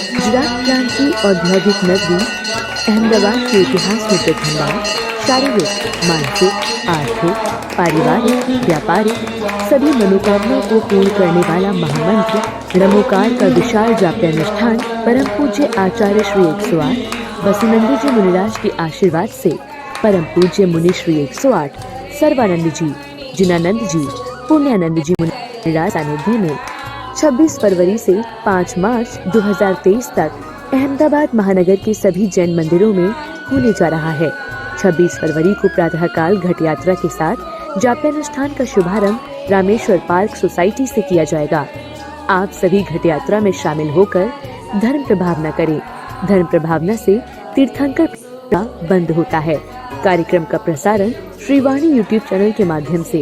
गुजरात क्रांति औद्योगिक नगरी अहमदाबाद के इतिहास में प्रथम बार शारीरिक, मानसिक, आर्थिक, पारिवारिक, व्यापारिक सभी मनोकामनाओं को पूर्ण करने वाला महामंत्र रमोकार का विशाल जाप्यानुष्ठान परम पूज्य आचार्य श्री 108 वसुनंदी जी मुनिराज के आशीर्वाद से परम पूज्य मुनि श्री 108 सर्वानंद जी, जिनानंद जी, पुण्यानंद जी मुनिराज सानिध्य में 26 फरवरी से 5 मार्च 2023 तक अहमदाबाद महानगर के सभी जैन मंदिरों में होने जा रहा है। 26 फरवरी को प्रातःकाल घट यात्रा के साथ जाप्यानुष्ठान का शुभारंभ रामेश्वर पार्क सोसाइटी से किया जाएगा। आप सभी घट यात्रा में शामिल होकर धर्म प्रभावना करें। धर्म प्रभावना से तीर्थंकर बंद होता है। कार्यक्रम का प्रसारण श्रीवाणी यूट्यूब चैनल के माध्यम से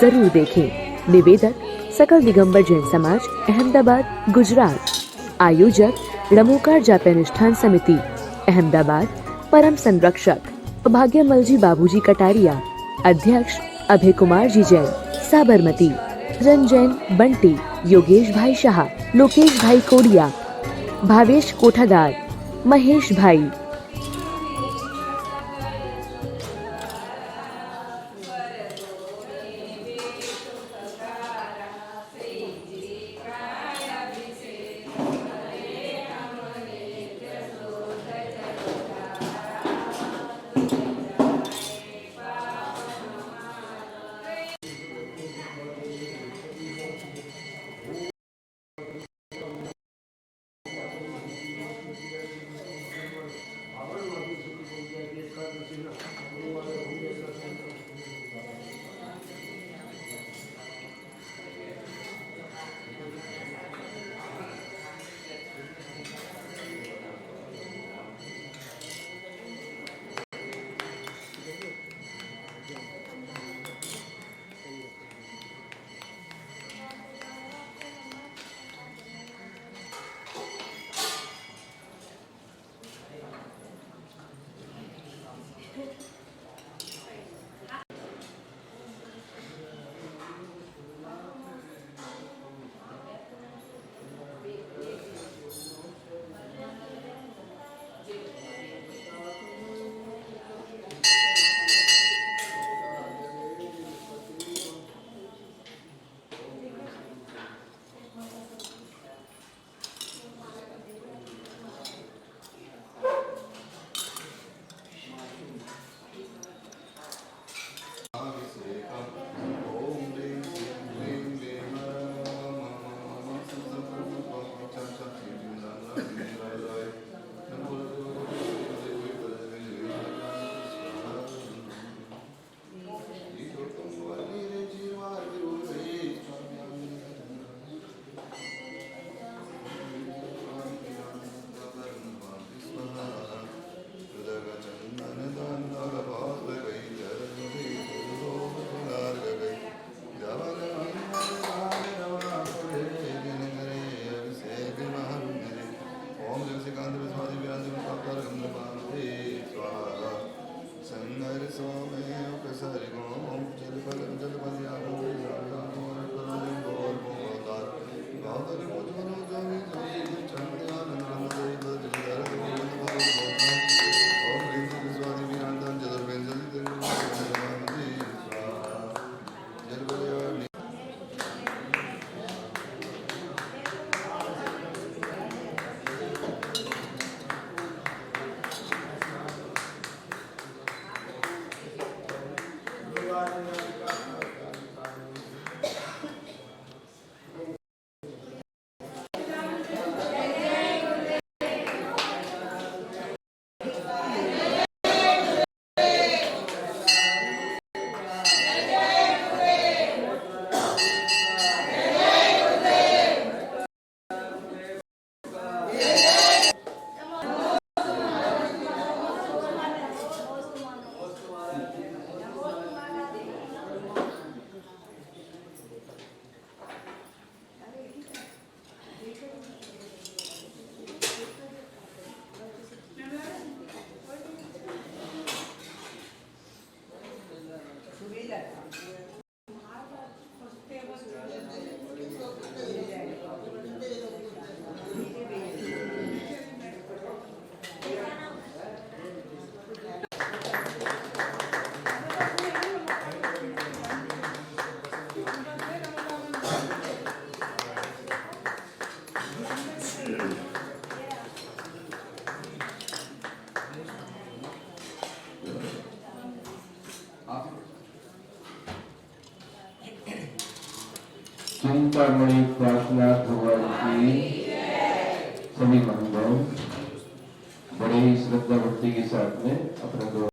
जरूर देखें। निवेदक सकल दिगंबर जैन समाज, अहमदाबाद, गुजरात। आयोजक रमोकार जाप्यानुष्ठान समिति, अहमदाबाद। परम संरक्षक भाग्यमल जी बाबूजी कटारिया। अध्यक्ष अभय कुमार जी जैन, साबरमती। रंजन जैन, बंटी। योगेश भाई शाह, लोकेश भाई कोडिया, भावेश कोठादार, महेश भाई। चिंतामणि प्रार्थना भगवान की सभी महानुभाव बड़े ही श्रद्धा भक्ति के साथ में अपना दो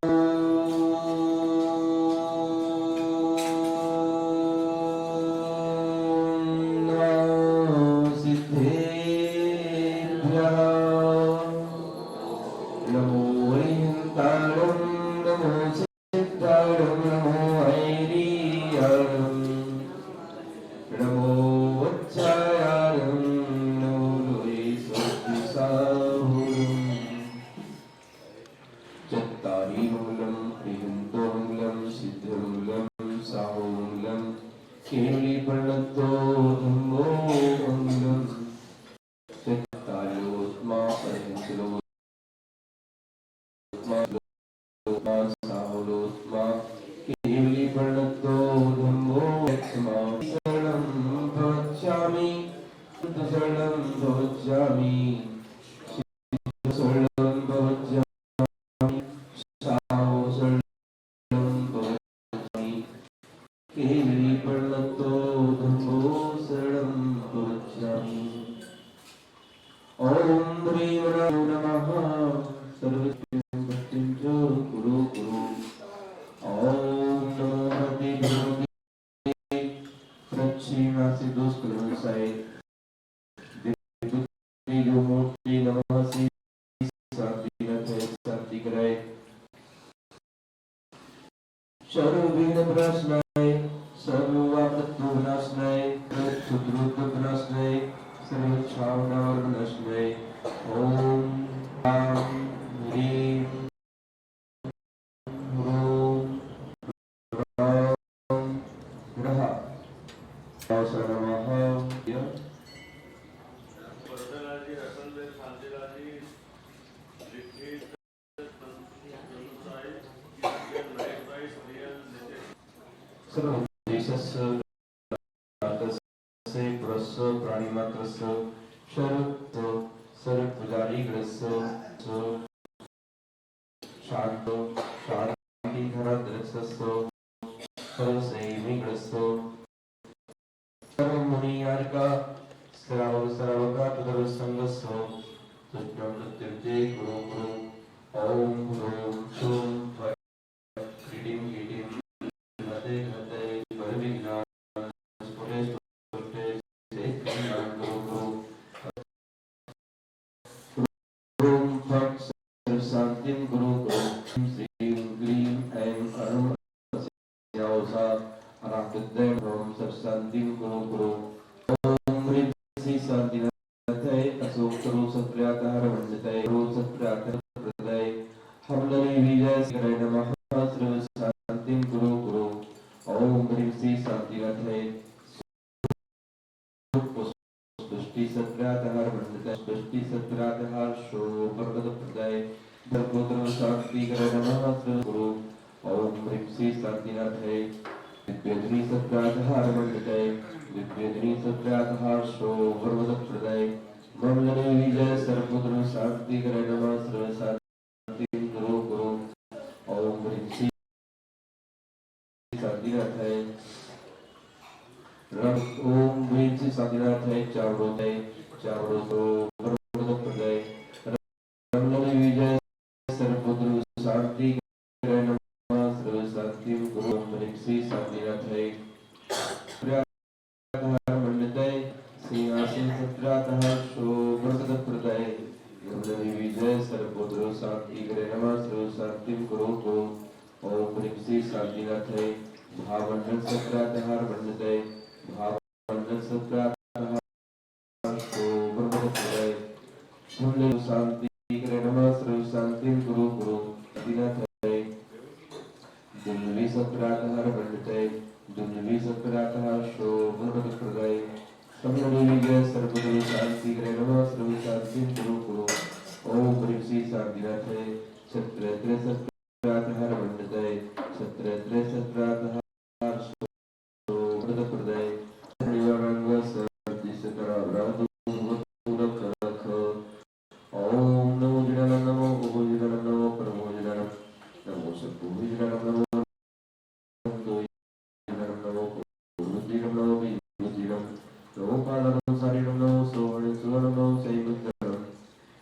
नमो पादानं शरीरं नमो सुवर्णं नमो शैवकरं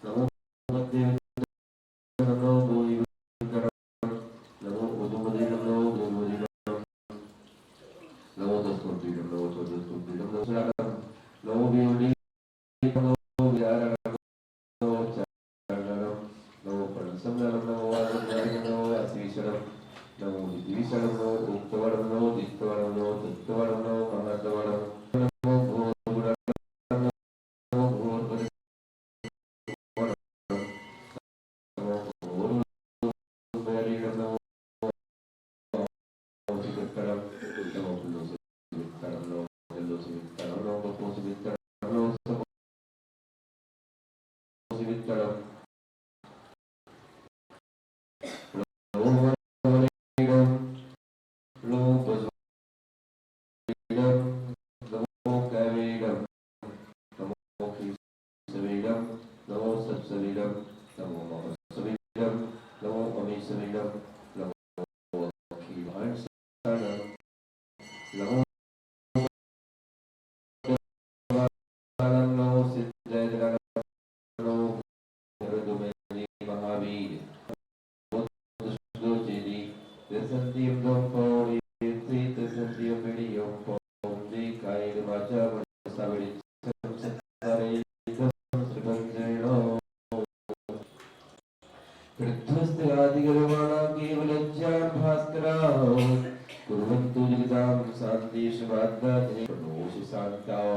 नमो भगवते नमो भूमिकरं नमो उदुमदिनं नमो भूमदिनं नमो दस्मद्वीरं नमो चतुष्मद्वीरं नमो शरणं नमो वियोनि नमो विहारणं नमो चरणं नमो पणसंगलं नमो वासुदेवाय नमो वासीश्वरं नमो विद्विषणं नमो उक्तवरं नमो दिक्तवरं नमो तत्त्ववरं नमो महत्वरं नमो भूर्भुवः नमो भूर्भुवः नमो भूर्भुवः नमो शिवकरं नमो पुल्लोसिकरं नमो जल्लोसिकरं नमो बपोसिकरं नमो सपोसिकरं नमो वरवरं नमो पशुविदं नमो कैवेदं नमो खीसविदं नमो सत्सविदं नमो महसविदं नमो अमीसविदं नमो अखिलहंसनं नमो देवानं नमो सिद्धैर्गणं नमो गुरुमेनि महावीर दुष्टोचिति दसन्तिं दोम्पौरि दसन्तिं विडियं पौरि कायर्वाचा मनसाविडितं सत्कारेकं श्रीमन्त्रेणो कृत्वस्त्रादिगर्वाणा केवलज्ञान भास्कराः कुर्वन्तु जगतां शान्ति सुभाद्राते प्रणोषि शान्ताः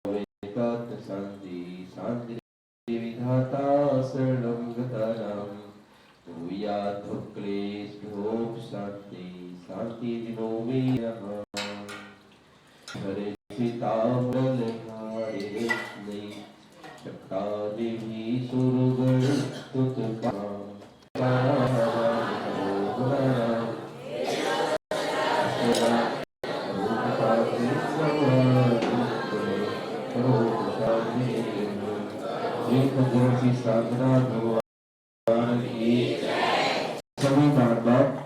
वेदात् शान्ति शान्ति विधाता शरणं गतानां भूयात् क्लेशोप शान्ति शान्ति दिनो मे नमः हरे सीताम्बरहारे कृष्णे शक्तादेवी सुरगण स्तुतका साधना भगवान की सभी बार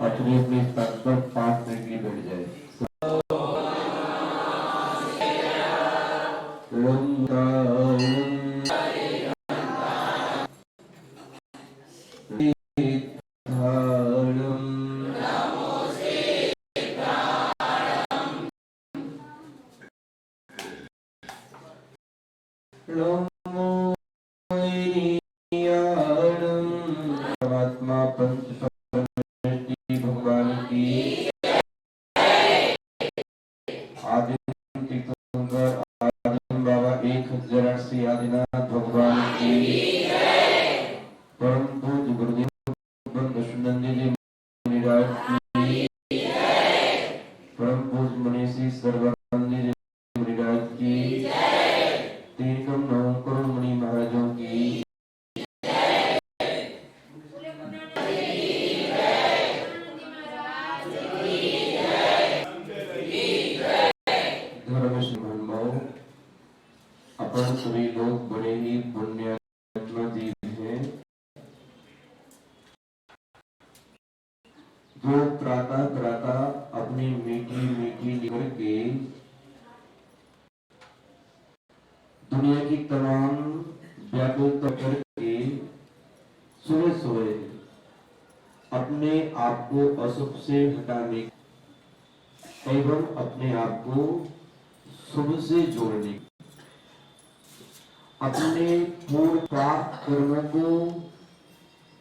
अपने अपने स्थान पर 5 मिनट के लिए बैठ जाए। परमात्मा पंच भगवान की आदिम तीर्थंकर आदिम बाबा 1080 आदिनाथ भगवान की परम पूज्य गुरुदेव दशनंदी जी मुनिराज की परम पूज्य मुनीसी सर्वानंदी जी मुनिराज की तीनों नवकरों मुनि महाराजों की अपन सभी लोग बड़े ही पुण्यात्मा जीव हैं जो प्रातः प्रातः अपनी मीठी मीठी निकल के दुनिया की तमाम व्याकुलता करके सुबह सुबह अपने आप को अशुभ से हटाने एवं अपने आप को शुभ से जोड़ने अपने पूर्व पाप कर्मों को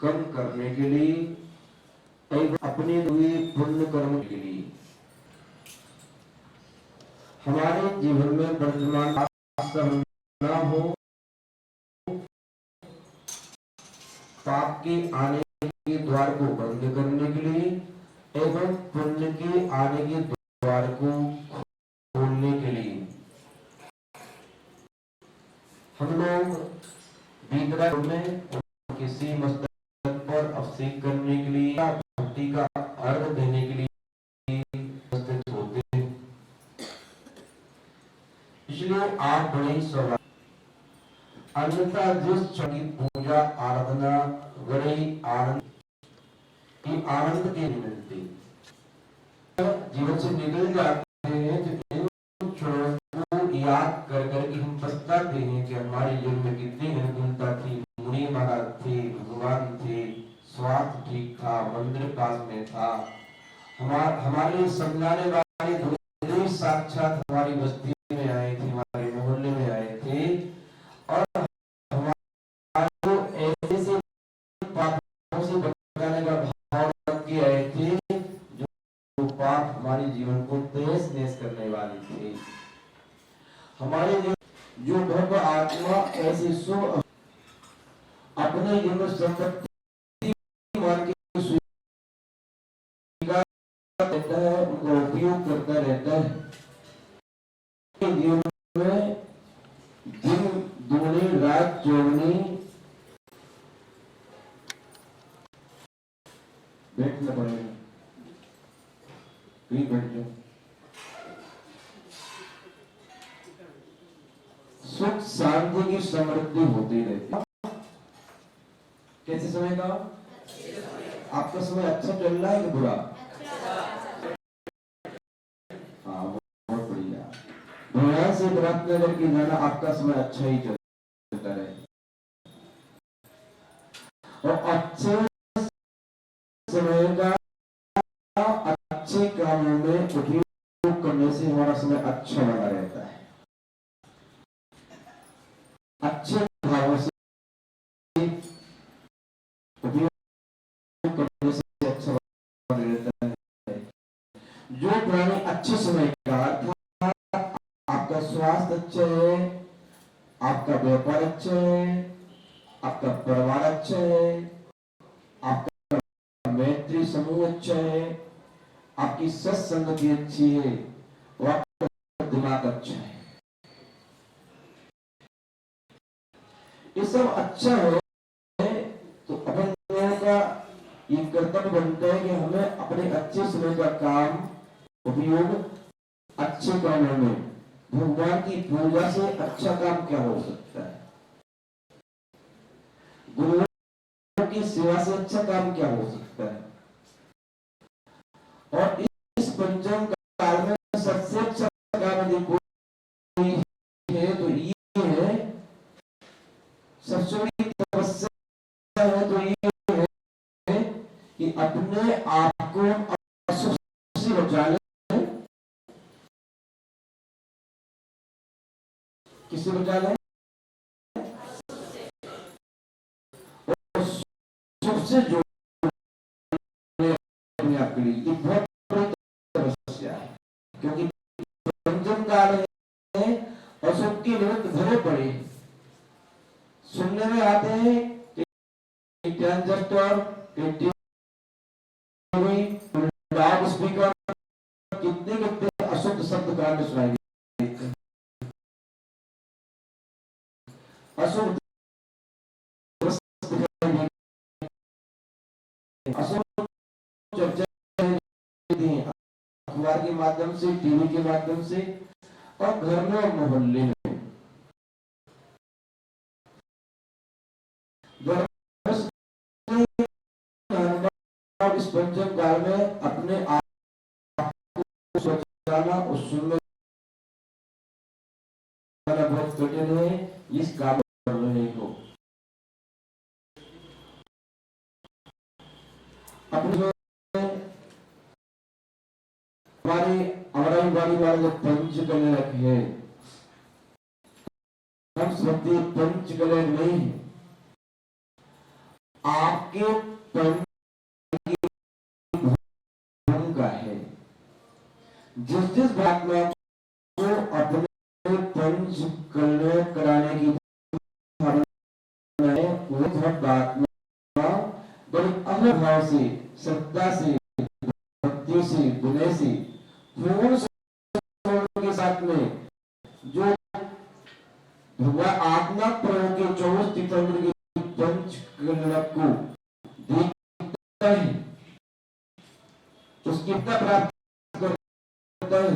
कम करने के लिए एवं अपने हुए पुण्य कर्म के लिए हमारे जीवन में वर्तमान न हो पाप के आने के द्वार को बंद करने के लिए एवं पुण्य के आने के द्वार को खोलने के लिए हम लोग बीतरा में किसी मस्तक पर अभिषेक करने के लिए भक्ति का अर्घ देने के लिए होते हैं। इसलिए आप बड़े सवाल अन्यथा जिस क्षण की पूजा आराधना बड़े आनंद की आनंद के मिलते जीवन से निकल जाते हैं जो इन क्षणों को याद कर कर के हम पछताते हैं कि हमारे जीवन में कितनी निर्गुणता थी, मुनि महाराज थे, भगवान थे, स्वास्थ्य ठीक था, मंदिर पास में था, हमारे लिए समझाने वाले गुरुदेव साक्षात हमारी बस्ती में आए थे, हमारे मोहल्ले में आए थे, और हमारे को ऐसे पापों से बचाने का भाव रख के आए थे जो पाप हमारे जीवन को तहस नहस करने वाले थे। हमारे जो भव्य आत्मा ऐसे सो अपने जीवन संपत्ति मान के स्वीकार करता है, उनका उपयोग करता रहता है। जीवन में दिन दूनी रात चौगनी बैठना पड़ेगा, कहीं बैठ जाओ। सुख शांति की समृद्धि होती रहती। कैसे समय का आपका समय अच्छा चल रहा है कि बुरा? हाँ, बहुत बढ़िया। भगवान से प्रार्थना करके जाना आपका समय अच्छा ही चलता रहे, और अच्छे समय का अच्छे कामों में उपयोग करने से हमारा समय अच्छा बना रहता है। अच्छे भावों से उपयोग करने से अच्छा बना रहता है। जो प्राणी अच्छे समय का अर्थ आपका स्वास्थ्य अच्छा है, आपका व्यापार अच्छा है, आपका परिवार अच्छा है, आपका मैत्री समूह अच्छा है, आपकी सत्संगति अच्छी है, और आपका दिमाग अच्छा है, ये सब अच्छा है, तो अपन का ये कर्तव्य बनता है कि हमें अपने अच्छे समय का काम उपयोग अच्छे कामों में, भगवान की पूजा से अच्छा काम क्या हो सकता है, गुरुओं की सेवा से अच्छा काम क्या हो सकता है। और इस पंचम काल में सबसे अच्छा काम यदि कोई है तो ये है, सबसे बड़ी तपस्या है तो ये है कि अपने आप को अशुभ से बचा ले। किससे बचा ले? और शुभ से जोड़ने अपने आप के लिए, ये बहुत बड़ी तपस्या है, क्योंकि पंचम काल है, अशुभ के निमित्त भरे पड़े। सुनने में आते हैं कि ट्रांजिस्टर, लाउड स्पीकर, कितने कितने अशुद्ध शब्द कांड सुनाई देते हैं, अशुद्ध अशुद्ध चर्चा अखबार के माध्यम से, टीवी के माध्यम से, और घर में और मोहल्ले में। इस पंचम काल में अपने आप को बचाना और सुनने वाला बहुत कठिन है, इस काम कर रहे हो। अपने हमारी बारी वाले पंचकले रखे, हम श्रद्धे पंचकले नहीं, आपके पंच का है। जिस बात में आपको अपने पंच कले कराने की है, वो हर बात में बड़ी अहम भाव से, श्रद्धा से, भक्ति से, विनय से, पूर्ण के साथ में जो भगवान आत्मा प्रभु के 24 तीर्थंकर के पंच कले को देखता है, उसकी प्राप्त करता है,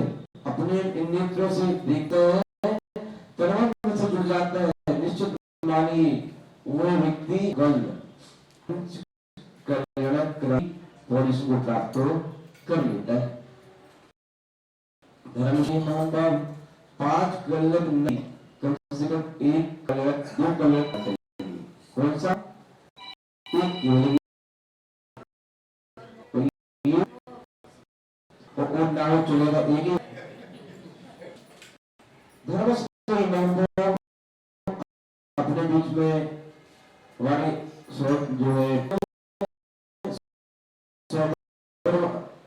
अपने नेत्रों से देखता है, परमात्मा से जुड़ जाता है, निश्चित मानिए वो व्यक्ति और इसको प्राप्त कर लेता है। धर्म के महान 5 कलक से कम एक कलर, दो कलर चाहिए। कौन सा? एक ये वाली, और ये, और ना हो चलेगा एक ही। धर्म से इमाम को अपने बीच में वाली जो है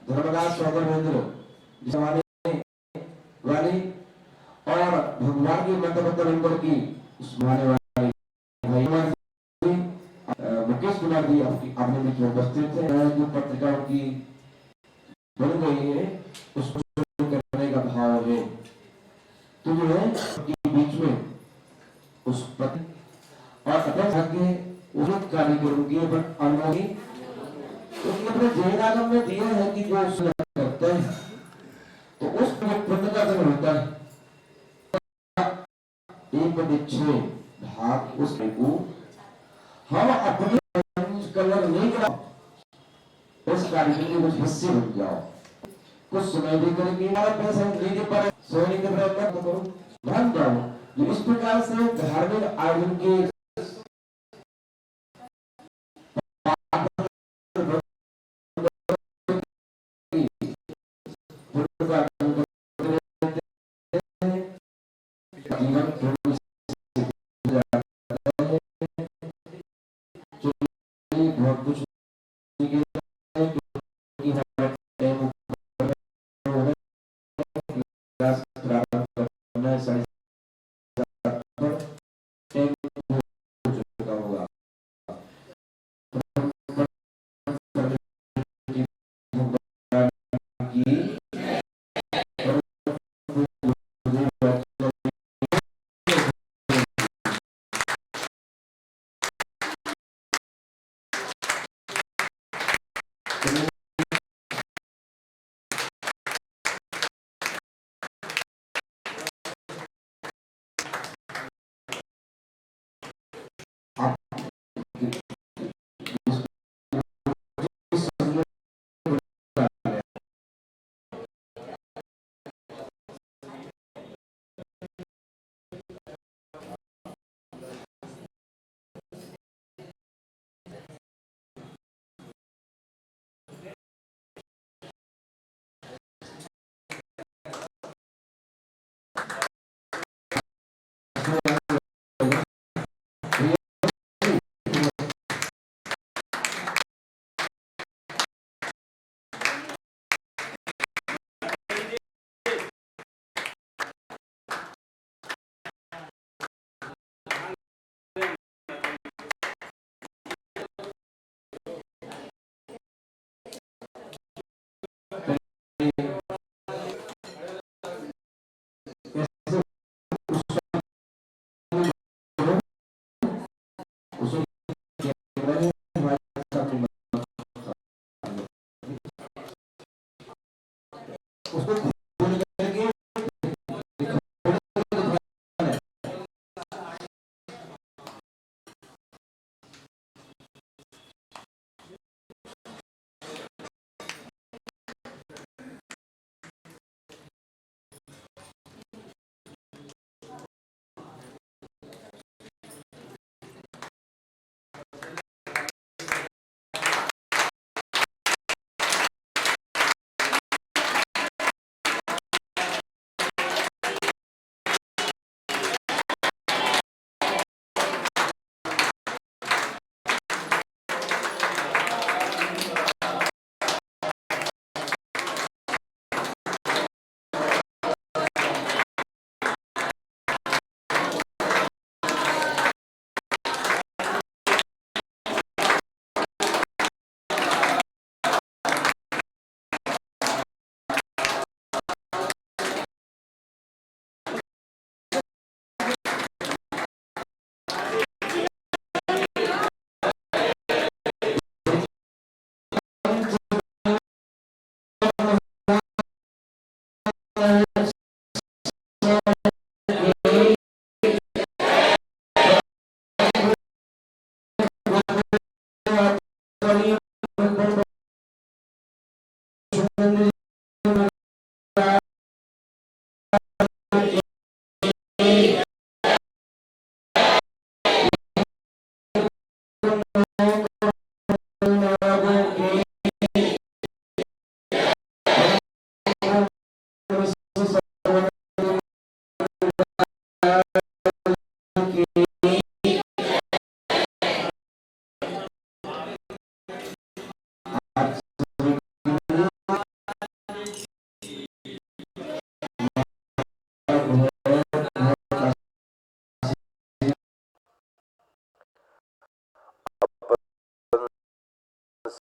धर्मदास सौगंधेंद्र जिसवाने वाली और भगवान की मंत्र नंबर की सुनाने वाली भाई मुकेश कुमार जी अपने बीच में उपस्थित है। जो पत्रिका की बन गई है उसको करने का भाव है, तो जो है के बीच में उस पत्र और अपने के उन्नत कार्यक्रम की अनुमति क्योंकि अपने जैन आगम में दिया है कि जो करते हैं तो उस पुण्य का धन होता है। एक बटे 6 भाग उस को हम अपने कलर नहीं करा, उस कार्यक्रम में कुछ हिस्से बन जाओ, कुछ समय दे करके हमारा पैसा नहीं दे पा रहे, सोने के प्रयत्न तो करो, ध्यान जाओ। जो इस प्रकार से धार्मिक आयोजन के बहुत कुछ उसको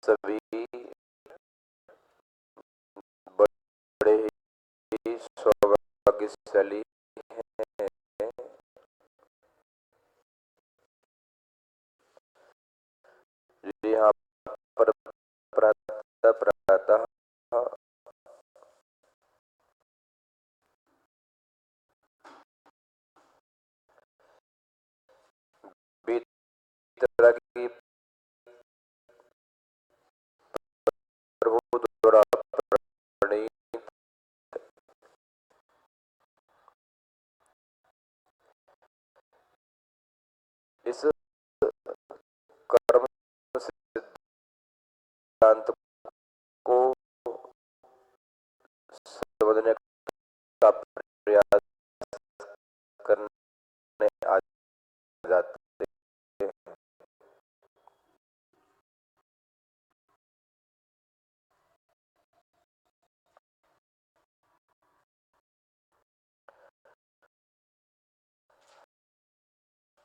सभी बड़े ही सौभाग्यशाली हैं जो यहाँ पर प्रातः तरह की प्रभु द्वारा प्रणीत इस कर्म सिद्धांत को समझने का प्रयास करने आ जाते हैं।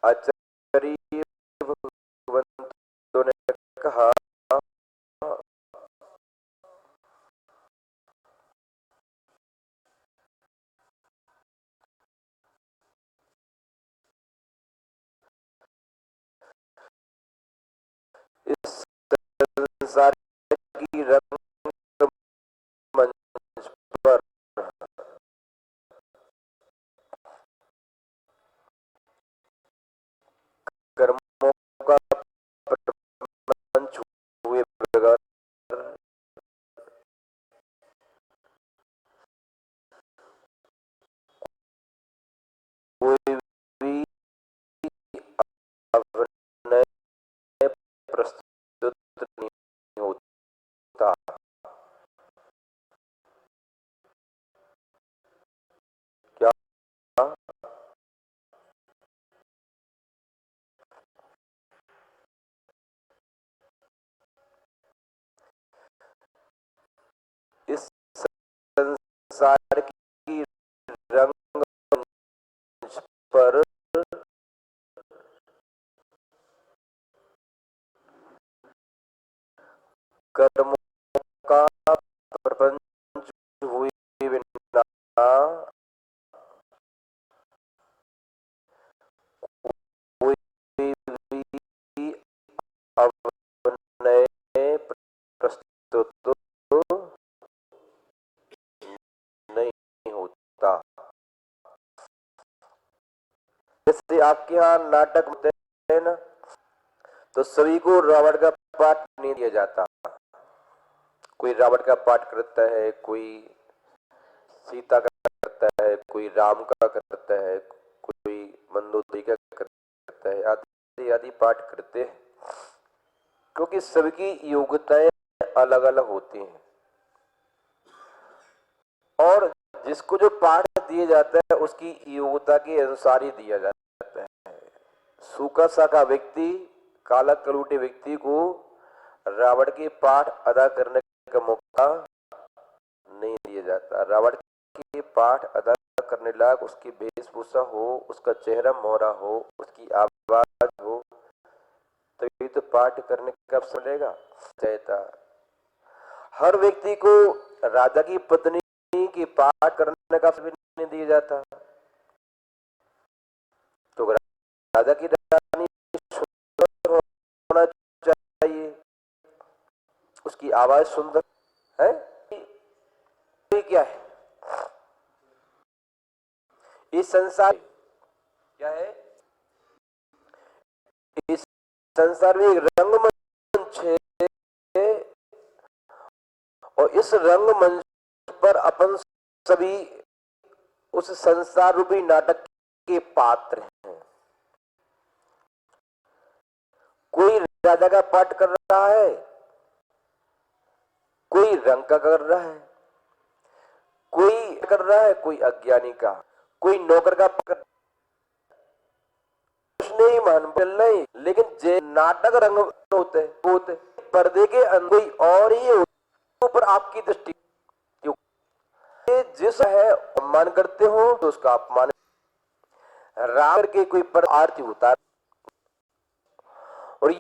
आचार्य भगवंतों ने कहा इस संसार की रंगमंच पर कर्मों का प्रपंच हुए बगैर कोई भी अभिनय प्रस्तुत नहीं होता। क्या इस संसार की रंगमंच पर कर्मों का प्रपंच हुए बिना कोई भी अभिनय प्रस्तुत नहीं होता। जैसे आपके यहाँ नाटक होते हैं ना, तो सभी को रावण का पाठ नहीं दिया जाता। कोई रावण का पाठ करता है, कोई सीता का करता है, कोई राम का करता है, कोई मंदोदरी का करता है, आदि आदि पाठ करते हैं, क्योंकि सबकी योग्यताएं अलग अलग होती हैं और जिसको जो पाठ दिया जाता है उसकी योग्यता के अनुसार ही दिया जाता है। सूखा साखा व्यक्ति, काला कलूटे व्यक्ति को रावण के पाठ अदा करने का मौका नहीं दिया जाता। रावण के पाठ अदा करने लायक उसकी वेशभूषा हो, उसका चेहरा मोहरा हो, उसकी आवाज हो, तभी तो पाठ करने का अवसर मिलेगा। चाहता हर व्यक्ति को राजा की पत्नी की पाठ करने का अवसर नहीं दिया जाता। तो राजा की रानी सुंदर होना चाहिए, उसकी आवाज सुंदर है। ये क्या है? इस संसार क्या है? इस संसार में एक रंगमंच है और इस रंगमंच पर अपन सभी उस संसार रूपी नाटक के पात्र हैं। कोई राजा का पाठ कर रहा है, कोई रंग का कर रहा है, कोई कर रहा है, कोई अज्ञानी का, कोई नौकर का कुछ नहीं मान मिल नहीं। लेकिन जे नाटक रंग होते पर्दे के अंदर कोई और ही ऊपर आपकी दृष्टि क्यों जिस है अपमान करते हो तो उसका अपमान राम के कोई पर आरती उतार और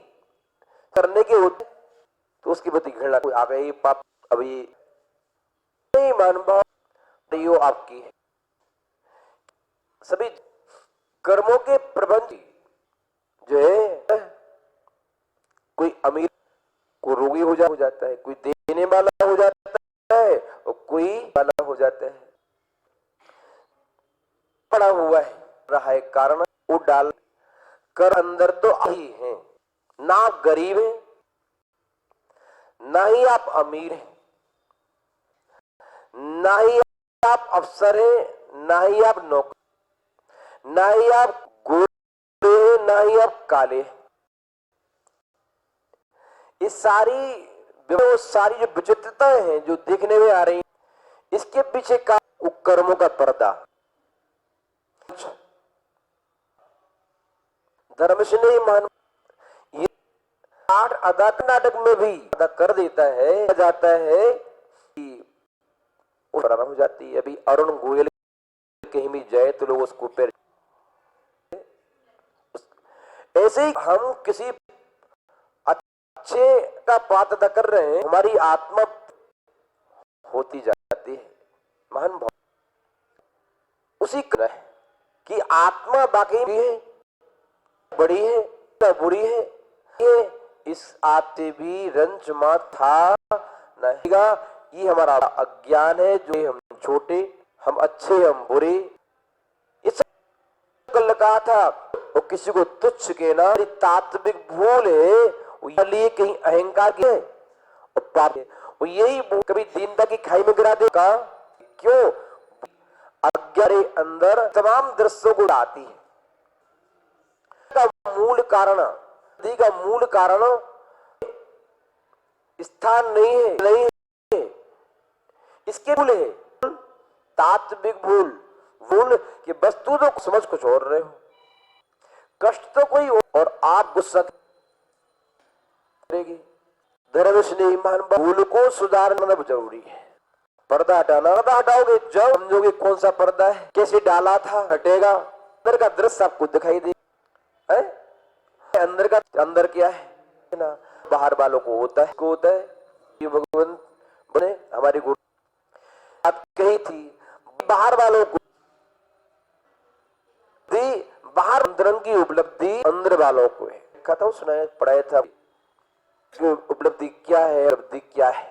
करने के होते तो उसके प्रति घृणा कोई आ गई पाप अभी नहीं मान भाव यो आपकी है। सभी कर्मों के प्रबंध जो है कोई अमीर को रोगी हो जाता है, कोई देने वाला हो जाता है और कोई वाला हो जाता है। पड़ा हुआ है रहा है कारण वो डाल कर अंदर तो आई है। ना आप गरीब हैं, ना ही आप अमीर हैं, ना ही आप अफसर हैं, ना ही आप नौकर, ना ही आप गोरे हैं, ना ही आप काले हैं। ये सारी जो विचित्रताएं हैं जो देखने में आ रही हैं, इसके पीछे का कर्मों का पर्दा धर्म से नहीं मान ये आठ अदा नाटक में भी अदा कर देता है जाता है कि हो जाती है। अभी अरुण गोयल कहीं भी जाए तो लोग उसको पैर ऐसे ही हम किसी अच्छे का पात्र अदा कर रहे हैं, हमारी आत्मा होती जाती है महान भाव उसी का है कि आत्मा बाकी भी है, बड़ी है या बुरी है, ये इस आते भी रंच मात था नहींगा। ये हमारा अज्ञान है जो हम छोटे, हम अच्छे, हम बुरे, इस कल कहा था वो किसी को तुच्छ के ना तात्विक भूल है लिए कहीं अहंकार की है और पाप है। वो यही कभी दीनता की खाई में गिरा देगा क्यों अज्ञान अंदर तमाम दृश्यों को आती है। मूल कारण स्थान नहीं है इसके भूल है तात्विक भूल कि वस्तु तो समझ कुछ और रहे हो, कष्ट तो कोई और आप गुस्सा करेगी। धर्म से नहीं मान भूल को सुधारना जरूरी है। पर्दा हटाओगे जब समझोगे कौन सा पर्दा है, कैसे डाला था, हटेगा, अंदर का दृश्य आपको दिखाई दे है? अंदर क्या है ना, बाहर वालों को होता है ये भगवान बने हमारी गुरु बात कही थी, बाहर वालों को दी, बाहर अंदर की उपलब्धि अंदर वालों को है। कथा सुनाया पढ़ाया था उपलब्धि क्या है, उपलब्धि क्या है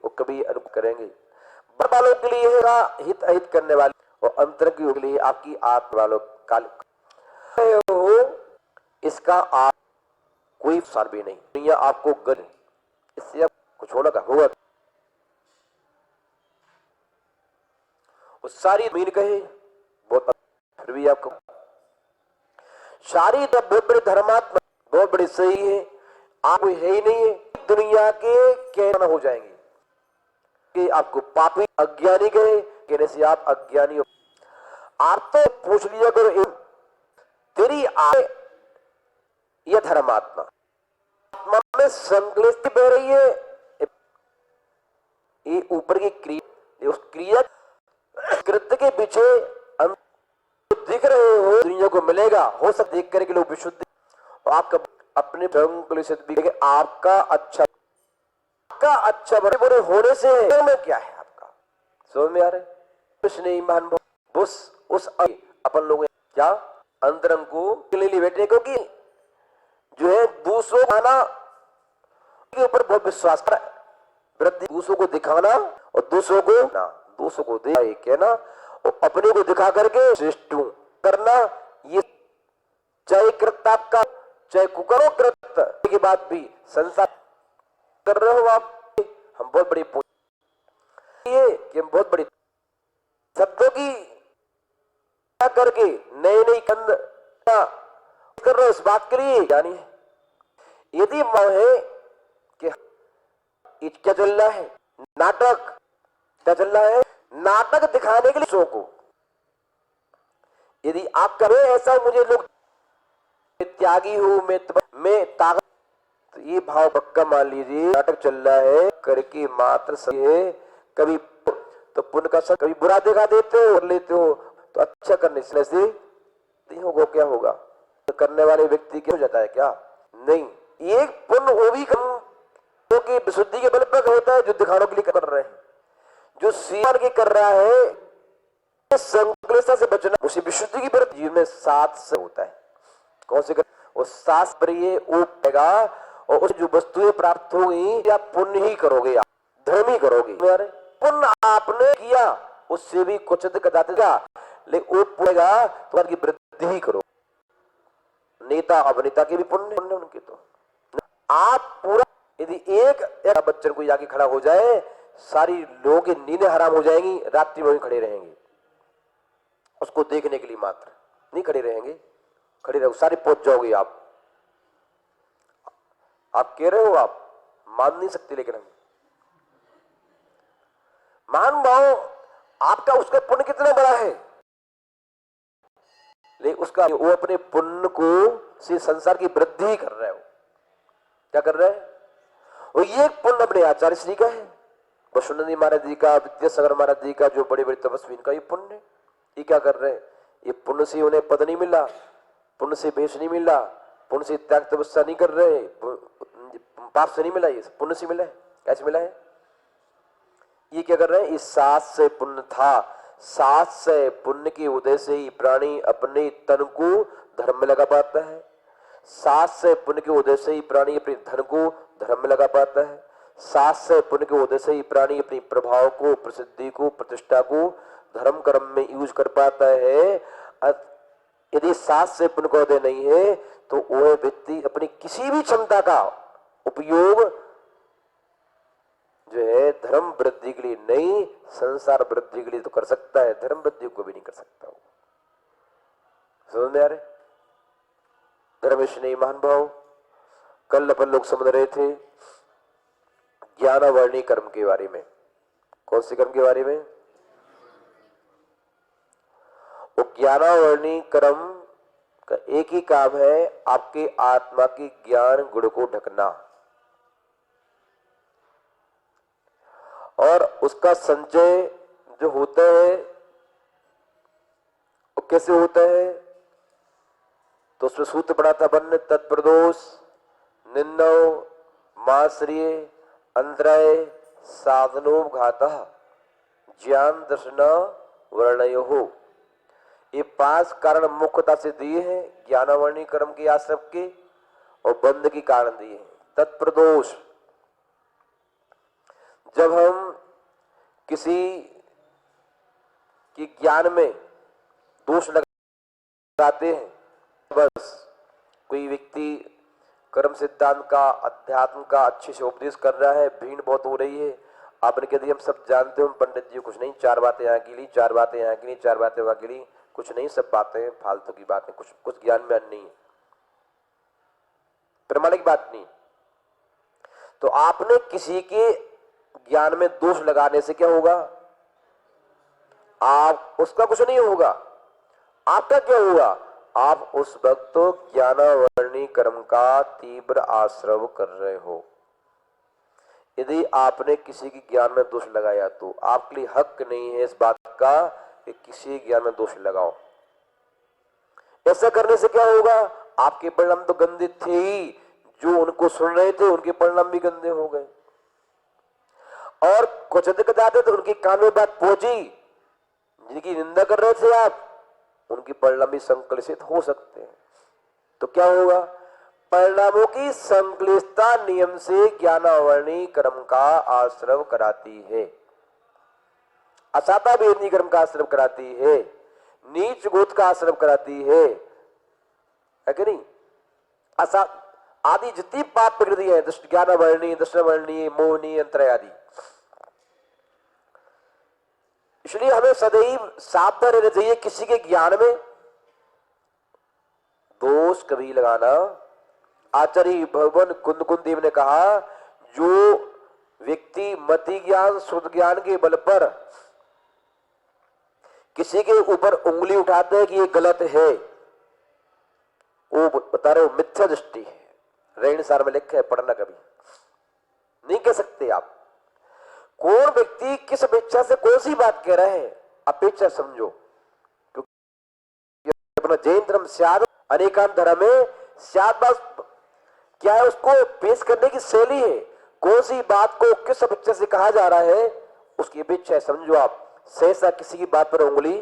वो कभी अनुभव करेंगे। बाहर वालों के लिए है हित अहित करने वाले और अंतर के लिए आपकी आत्मा वालों काल इसका आप कोई नुकसान भी नहीं, दुनिया आपको गल इससे आप कुछ होगा वो सारी जमीन कहे बहुत फिर भी आपको सारी तो बहुत बड़े धर्मात्मा बहुत बड़ी सही है, आप कोई है ही नहीं है। दुनिया के कहना हो जाएंगे कि आपको पापी अज्ञानी कहे, कहने से आप अज्ञानी हो। आप तो पूछ लिया करो तेरी यह धर्मात्मा आत्मा में संकलित बह रही है, ये ऊपर की क्रिया उस क्रिया कृत्य के पीछे दिख रहे हो दुनिया को मिलेगा हो सब देख करके लोग विशुद्ध और आपका अपने भी आपका अच्छा बड़े बुरे होने से में क्या है आपका समझ में आ रहा है? कुछ नहीं मान उस अपन लोग क्या अंतरंग को ले बैठे क्योंकि जो है दूसरों खाना के ऊपर बहुत विश्वास कर वृद्धि दूसरों को दिखाना और दूसरों को कहना और अपने को दिखा करके श्रेष्ठ करना, ये चाहे कृत आपका चाहे कुकरो कृत के बाद भी संसार कर रहे हो आप। हम बहुत बड़ी ये कि हम बहुत बड़ी शब्दों की करके नई कंद कर रहे हो इस बात के लिए यानी यदि मोह है कि क्या चल रहा है, नाटक क्या चल रहा है, नाटक दिखाने के लिए शो को, यदि आप करें ऐसा मुझे लोग त्यागी हूं मैं ताकत, तो ये भाव पक्का मान लीजिए नाटक चल रहा है करके मात्र सही है। कभी तो पुण्य का कभी बुरा दिखा देते हो और लेते हो, तो अच्छा करने से नहीं होगा, क्या होगा, तो करने वाले व्यक्ति क्या हो जाता है, क्या नहीं, ये पुण्य वो भी कम क्योंकि विशुद्धि के बल पर होता है, जो दिखाने के लिए कर रहे हैं, जो सीमान के कर रहा है संकलेशता से बचना, उसी विशुद्धि की पर जीवन में साथ से होता है। कौन से वो सास प्रिय ऊपेगा, और उस जो वस्तुएं प्राप्त होगी आप पुण्य ही करोगे, आप धर्म ही करोगे। पुण्य आपने किया उससे भी कुछ कदाचित, लेकिन वो पुण्यगा तो उनकी वृद्धि ही करो। नेता अभिनेता के भी पुण्य उनके, तो आप पूरा यदि एक बच्चन को जाके खड़ा हो जाए, सारी लोगों की नींदें हराम हो जाएंगी, रात्रि में खड़े रहेंगे उसको देखने के लिए, मात्र नहीं खड़े रहेंगे, खड़े रहो, सारे पहुंच जाओगे आप कह रहे हो, आप मान नहीं सकते, लेकिन हम मान पाओ आपका उसका पुण्य कितना बड़ा है, लेकिन उसका वो अपने पुण्य को से संसार की वृद्धि कर रहे हो, क्या कर रहे हैं, और ये पुण्य अपने आचार्य श्री का है, वसुनंदी महाराज जी का, विद्यासागर महाराज जी का, जो बड़े बड़े तपस्वी, इनका ये पुण्य है। ये क्या कर रहे हैं, ये पुण्य से उन्हें पद नहीं मिला, पुण्य से भेष नहीं मिला, पुण्य से त्याग तपस्या नहीं कर रहे, पाप से नहीं मिला, ये पुण्य से मिला है। कैसे मिला है, ये क्या कर रहे हैं, इस सास से पुण्य था, सास से पुण्य के उदय से ही प्राणी अपने तन को धर्म में लगा पाता है, सास से पुण्य के उदय से ही प्राणी अपने धन को धर्म में लगा पाता है, सास से पुण्य के उदय से ही प्राणी अपनी प्रभाव को, प्रसिद्धि को, प्रतिष्ठा को धर्म कर्म में यूज कर पाता है। यदि सास से पुण्य का उदय नहीं है तो वह व्यक्ति अपनी किसी भी क्षमता का उपयोग जो है धर्म वृद्धि के लिए नहीं, संसार वृद्धि के लिए तो कर सकता है, धर्म वृद्धि को भी नहीं कर सकता। समझ में आ रहे, धर्मेश नहीं महान भाव, कल अपन लोग समझ रहे थे ज्ञानावर्णी कर्म के बारे में। कौन से कर्म के बारे में, वो ज्ञानावर्णी कर्म का एक ही काम है, आपके आत्मा की ज्ञान गुण को ढकना, और उसका संचय जो होता है वो कैसे होता है, तो उसमें सूत्र पड़ा था, वन्य तत्प्रदोष निंदव माश्रिय अंतराय साधनोपघातः ज्ञान दर्शन वर्णयो, ये 5 कारण मुख्यता से दिए हैं ज्ञानावर्णी कर्म के आश्रम के, और बंध की कारण दिए हैं। तत्प्रदोष, जब हम किसी की ज्ञान में दोष लगाते हैं, बस कोई व्यक्ति कर्म सिद्धांत का, अध्यात्म का अच्छे से उपदेश कर रहा है, भीड़ बहुत हो रही है, आपने कह दिया हम सब जानते हो, पंडित जी कुछ नहीं, 4 बातें यहाँ की ली, 4 बातें यहाँ की ली, 4 बातें वहां की ली, कुछ नहीं, सब बातें फालतू की बातें, कुछ ज्ञान में नहीं है, प्रमाणिक बात नहीं। तो आपने किसी के ज्ञान में दोष लगाने से क्या होगा, आप उसका कुछ नहीं होगा, आपका क्या होगा, आप उस वक्त तो ज्ञानावर्णी कर्म का तीव्र आश्रव कर रहे हो। यदि आपने किसी की ज्ञान में दोष लगाया तो आपके लिए हक नहीं है इस बात का कि किसी ज्ञान में दोष लगाओ। ऐसा करने से क्या होगा, आपके परिणाम तो गंदे थे ही, जो उनको सुन रहे थे उनके परिणाम भी गंदे हो गए, और कुछ दिक्कत आते तो उनके कान में बात पहुंची, जिनकी निंदा कर रहे थे आप, उनके परिणाम भी संकलित हो सकते हैं। तो क्या होगा, परिणामों की संकलितता नियम से ज्ञानावर्णी कर्म का आश्रव कराती है, असाता वेदनी कर्म का आश्रव कराती है, नीच गोत का आश्रव कराती है कि नहीं, आदि जितनी पाप प्रकृति है, ज्ञानावर्णी, दर्शनावर्णी, मोहनी, अंतराय आदि। इसलिए हमें सदैव सावधान रहना चाहिए, किसी के ज्ञान में दोष कभी लगाना आचार्य भगवान कुंद देव ने कहा, जो व्यक्ति मति ज्ञान शुद्ध ज्ञान के बल पर किसी के ऊपर उंगली उठाते हैं कि ये गलत है, वो बता रहे हो मिथ्या दृष्टि है। रैन सार में लिखा है, पढ़ना कभी नहीं कह सकते आप। कौन व्यक्ति किस अपेक्षा से कौन सी बात कह रहा है, अपेक्षा समझो, क्योंकि अपना जैन धर्म स्याद अनेकांत धर्म में स्याद बात क्या है, उसको पेश करने की शैली है। कौन सी बात को किस अपेक्षा से कहा जा रहा है, उसकी अपेक्षा है, समझो आप। सहसा किसी की बात पर उंगली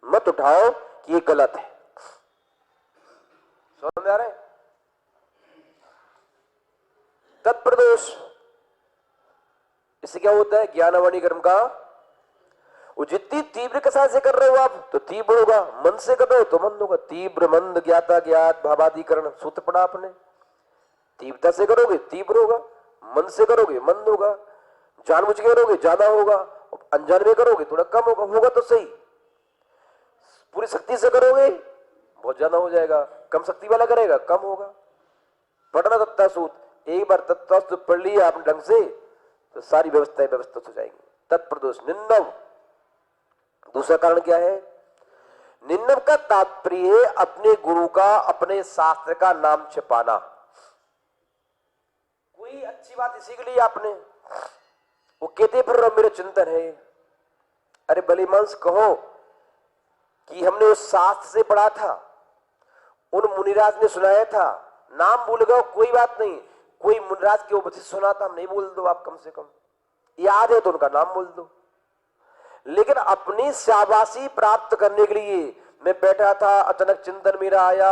मत उठाओ कि ये गलत है। समझ आ रहा है? तत्प्रदोष, इससे क्या होता है, ज्ञानवाणी कर्म का, वो जितनी तीव्र कसाय से कर रहे हो आप तो तीव्र होगा, मन से कर रहे हो तो मंद होगा। तीव्र मंद ज्ञाता ज्ञात भावाधिकरण सूत्र पढ़ा आपने। तीव्रता से करोगे तीव्र होगा, मन से करोगे मंद होगा, जानबूझ के करोगे ज्यादा होगा, अनजान में करोगे थोड़ा कम होगा। होगा तो सही, पूरी शक्ति से करोगे बहुत ज्यादा हो जाएगा, कम शक्ति वाला करेगा कम होगा। पढ़ना तत्वसूत्र, एक बार तत्वसूत्र पढ़ लिया आपने ढंग से तो सारी व्यवस्थाएं व्यवस्थित हो जाएंगी। तत्प्रदोष निन्नव, दूसरा कारण क्या है, निन्नव का तात्पर्य अपने गुरु का, अपने शास्त्र का नाम छिपाना। कोई अच्छी बात इसी के लिए आपने, वो कहते फिर मेरे चिंतन है, अरे बलिमांस कहो कि हमने उस शास्त्र से पढ़ा था, उन मुनिराज ने सुनाया था, नाम भूल गए कोई बात नहीं, कोई मुनिराज के उपदेश सुना था, हम नहीं बोल दो आप, कम से कम याद है तो उनका नाम बोल दो। लेकिन अपनी शाबाशी प्राप्त करने के लिए मैं बैठा था, अचानक चिंतन मेरा आया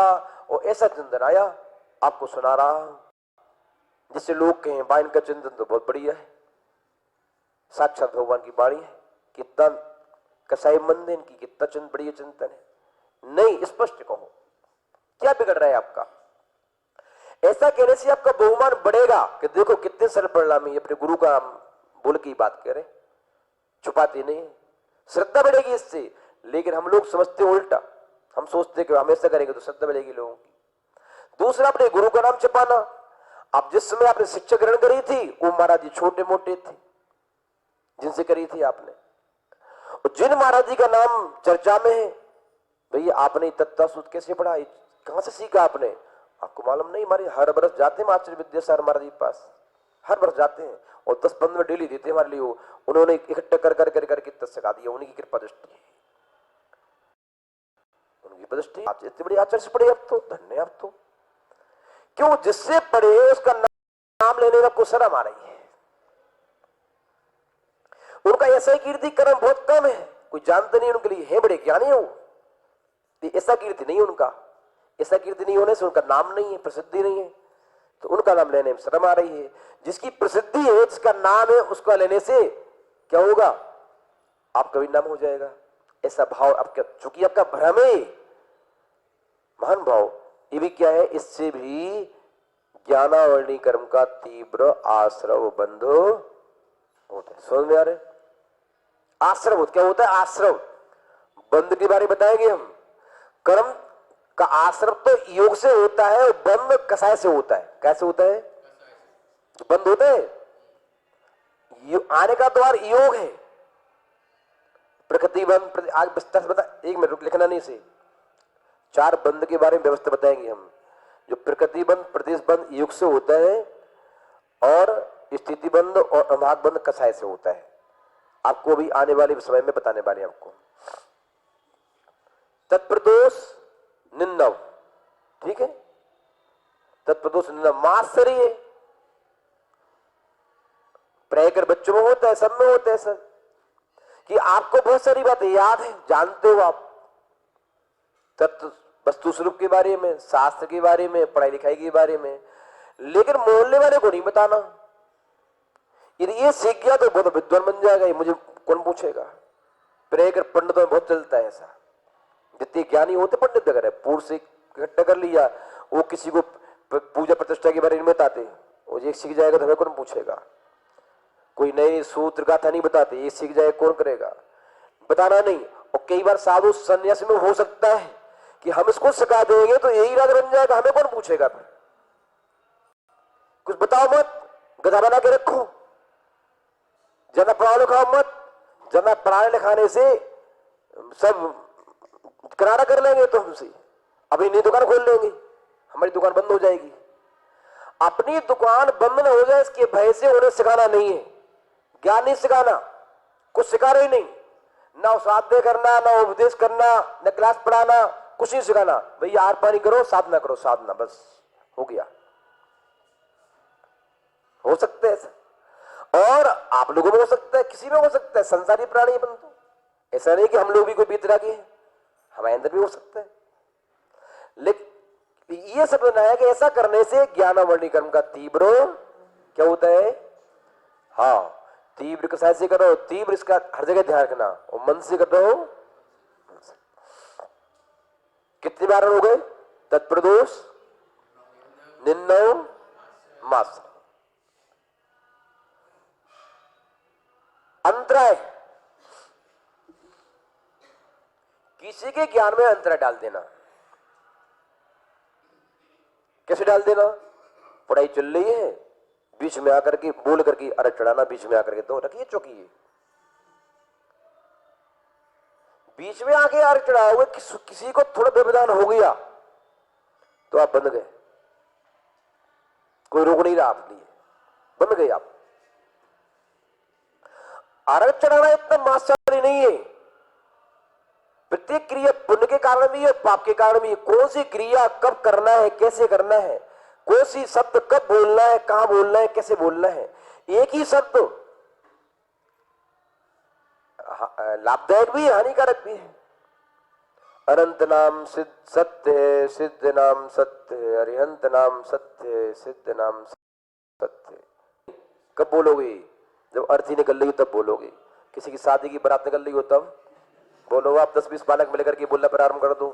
और ऐसा चिंतन आया आपको सुना रहा हूं, जिससे लोग कहें भाई इनका चिंतन तो बहुत बढ़िया है, साक्षात भगवान की वाणी है, कितना कसाई मंद है इनकी, कितना बढ़िया चिंतन है। नहीं, स्पष्ट कहो क्या बिगड़ रहा है आपका। ऐसा कहने से आपका बहुमान बढ़ेगा कि देखो कितने सरल परिणामी अपने गुरु का बोल की बात कह रहे, छुपाते नहीं, श्रद्धा बढ़ेगी इससे। लेकिन हम लोग समझते उल्टा, हम सोचते कि हमेशा करेंगे तो श्रद्धा बढ़ेगी लोगों की। दूसरा, अपने गुरु का नाम छिपाना। अब जिस समय आपने शिक्षा ग्रहण करी थी वो महाराज जी छोटे मोटे थे जिनसे करी थी आपने, और जिन महाराज जी का नाम चर्चा में है, भैया आपने तत्वसूत्र कैसे पढ़ा, कहां से सीखा आपने, आपको मालूम नहीं। हमारे हर बरस जाते हैं आचार्य विद्यासागर महाराज जी के पास, हर बरस जाते हैं और 10-15 डेली देते हमारे लिए। उन्होंने इकट्ठा कर कर कर करके तक सिखा दिया, उन्हीं की कृपा दृष्टि है, उनकी दृष्टि। इतने बड़े आचार्य से पढ़े अब तो धन्य, अब तो क्यों, जिससे पढ़े उसका नाम लेने का कुछ शर्म आ रही है। उनका ऐसा ही कीर्ति कर्म बहुत कम है, कोई जानते नहीं उनके लिए, है बड़े ज्ञानी हो, ऐसा कीर्ति नहीं उनका। ऐसा कीर्ति नहीं होने से उनका नाम नहीं है, प्रसिद्धि नहीं है, तो उनका नाम लेने में शर्म आ रही है। जिसकी प्रसिद्धि है, जिसका नाम है, उसका लेने से क्या होगा, आपका भी नाम हो जाएगा। ऐसा भाव आपका, चूंकि आपका भ्रम है, महान भाव, ये भी क्या है, इससे भी ज्ञानावरणी कर्म का तीव्र आश्रव बंध होता है। समझ में आ रहे, आश्रव क्या होता है, आश्रव बंध के बारे में बताएंगे हम। कर्म का आश्रव तो योग से होता है और बंध कसाय से होता है। कैसे होता है, बंध होता है, आने का द्वार योग है, प्रकृति बंध। आज विस्तार से बता, एक मिनट रुक, लिखना नहीं से, 4 बंध के बारे में व्यवस्था बताएंगे हम। जो प्रकृति बंध, प्रदेश बंध योग से होता है, और स्थिति बंध और अभाग बंध कसाय से होता है। आपको भी आने वाले समय में बताने वाले हैं आपको। तत्प्रदोष निन्नव, ठीक है, तत्प्रदोष निन्नव मात्सर्य प्रयकर बच्चों में होता है, सब में होता है सर, कि आपको बहुत सारी बातें याद है, जानते हो आप तत्व वस्तु स्वरूप के बारे में, शास्त्र के बारे में, पढ़ाई लिखाई के बारे में, लेकिन मोहल्ले वाले को नहीं बताना। यदि ये सीख गया तो बहुत विद्वान बन जाएगा, ये मुझे कौन पूछेगा। प्रेकर पंडितों में बहुत चलता है ऐसा, जितने ज्ञानी होते पंडित वगैरह पूर्व से इकट्ठा कर लिया, वो किसी को पूजा प्रतिष्ठा के बारे में बताते, वो ये सीख जाएगा तो हमें कौन पूछेगा। कोई नए सूत्र गाथा नहीं बताते, ये सीख जाए कौन करेगा, बताना नहीं। और कई बार साधु संन्यास में हो सकता है कि हम इसको सिखा देंगे तो यही राग बन जाएगा, हमें कौन पूछेगा। फिर कुछ बताओ मत, गधा बना के रखो, ज्यादा पढ़ाओ लिखाओ मत, ज्यादा पढ़ाने लिखाने से सब किराना कर लेंगे तो हमसे, अभी नई दुकान खोल लेंगे, हमारी दुकान बंद हो जाएगी। अपनी दुकान बंद न हो जाए इसके भय से उन्हें सिखाना नहीं है, ज्ञान नहीं सिखाना, कुछ सिखा रहे नहीं, ना स्वाध्याय करना, ना उपदेश करना, ना क्लास पढ़ाना, कुछ नहीं सिखाना। भैया आर पानी करो, साधना करो, साधना, बस हो गया। हो सकता है ऐसा, और आप लोगों में हो सकता है, किसी में हो सकता है, संसारी प्राणी है बंधु, ऐसा नहीं कि हम लोग भी कोई बीतरा के हैं, हमारे अंदर भी हो सकता है। लेकिन ये सब बनाया कि ऐसा करने से ज्ञानावरणी कर्म का तीव्र क्या होता है, हाँ, तीव्र कसाय से करो, तीव्र इसका हर जगह ध्यान रखना, और मन से करो। कितने बार हो गए? तत्प्रदोष निन्नौ मास। अंतराय, किसी के ज्ञान में अंतराय डाल देना। कैसे डाल देना? पढ़ाई चल रही है, बीच में आकर के बोल करके अरे चढ़ाना, बीच में आकर के तो रखिए चौकी, बीच में आके यार चढ़ाए हुए किसी को थोड़ा व्यवधान हो गया तो आप बंद गए, कोई रोक नहीं रहा आपके लिए, बंद गए आप। अर्घ चढ़ाना इतना मास्टरी नहीं है, प्रत्येक क्रिया पुण्य के कारण भी है, पाप के कारण भी है। कौन सी क्रिया कब करना है, कैसे करना है, कौन सी शब्द कब बोलना है, कहां बोलना है, कैसे बोलना है, एक ही शब्द लाभदायक भी है, हानिकारक भी है। अनंत नाम सत्य है, सिद्ध नाम सत्य है, अरिहंत नाम सत्य है, सिद्ध नाम सत्य है। कब बोलोगे? जब अर्थी निकल रही हो तब बोलोगे, किसी की शादी की बारात निकल रही हो तब बोलो। आप 10-20 बालक मिलकर के बोलना प्रारंभ कर दो,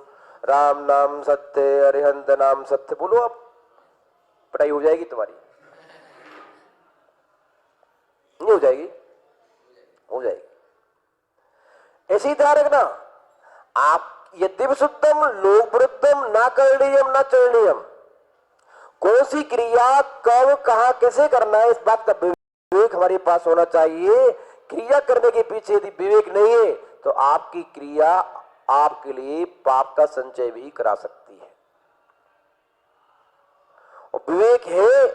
राम नाम सत्य, अरिहंत नाम सत्य, बोलो, आप पढ़ाई हो जाएगी तुम्हारी, नहीं हो जाएगी? हो जाएगी। ऐसे ही ध्यान रखना, आप यद्यपि शुद्धम लोक वृद्धम ना करणीयम ना चरणीयम, कौन सी क्रिया कब कहां कैसे करना है, इस बात का विवेक हमारे पास होना चाहिए। क्रिया करने के पीछे यदि विवेक नहीं है तो आपकी क्रिया आपके लिए पाप का संचय भी करा सकती है, और विवेक है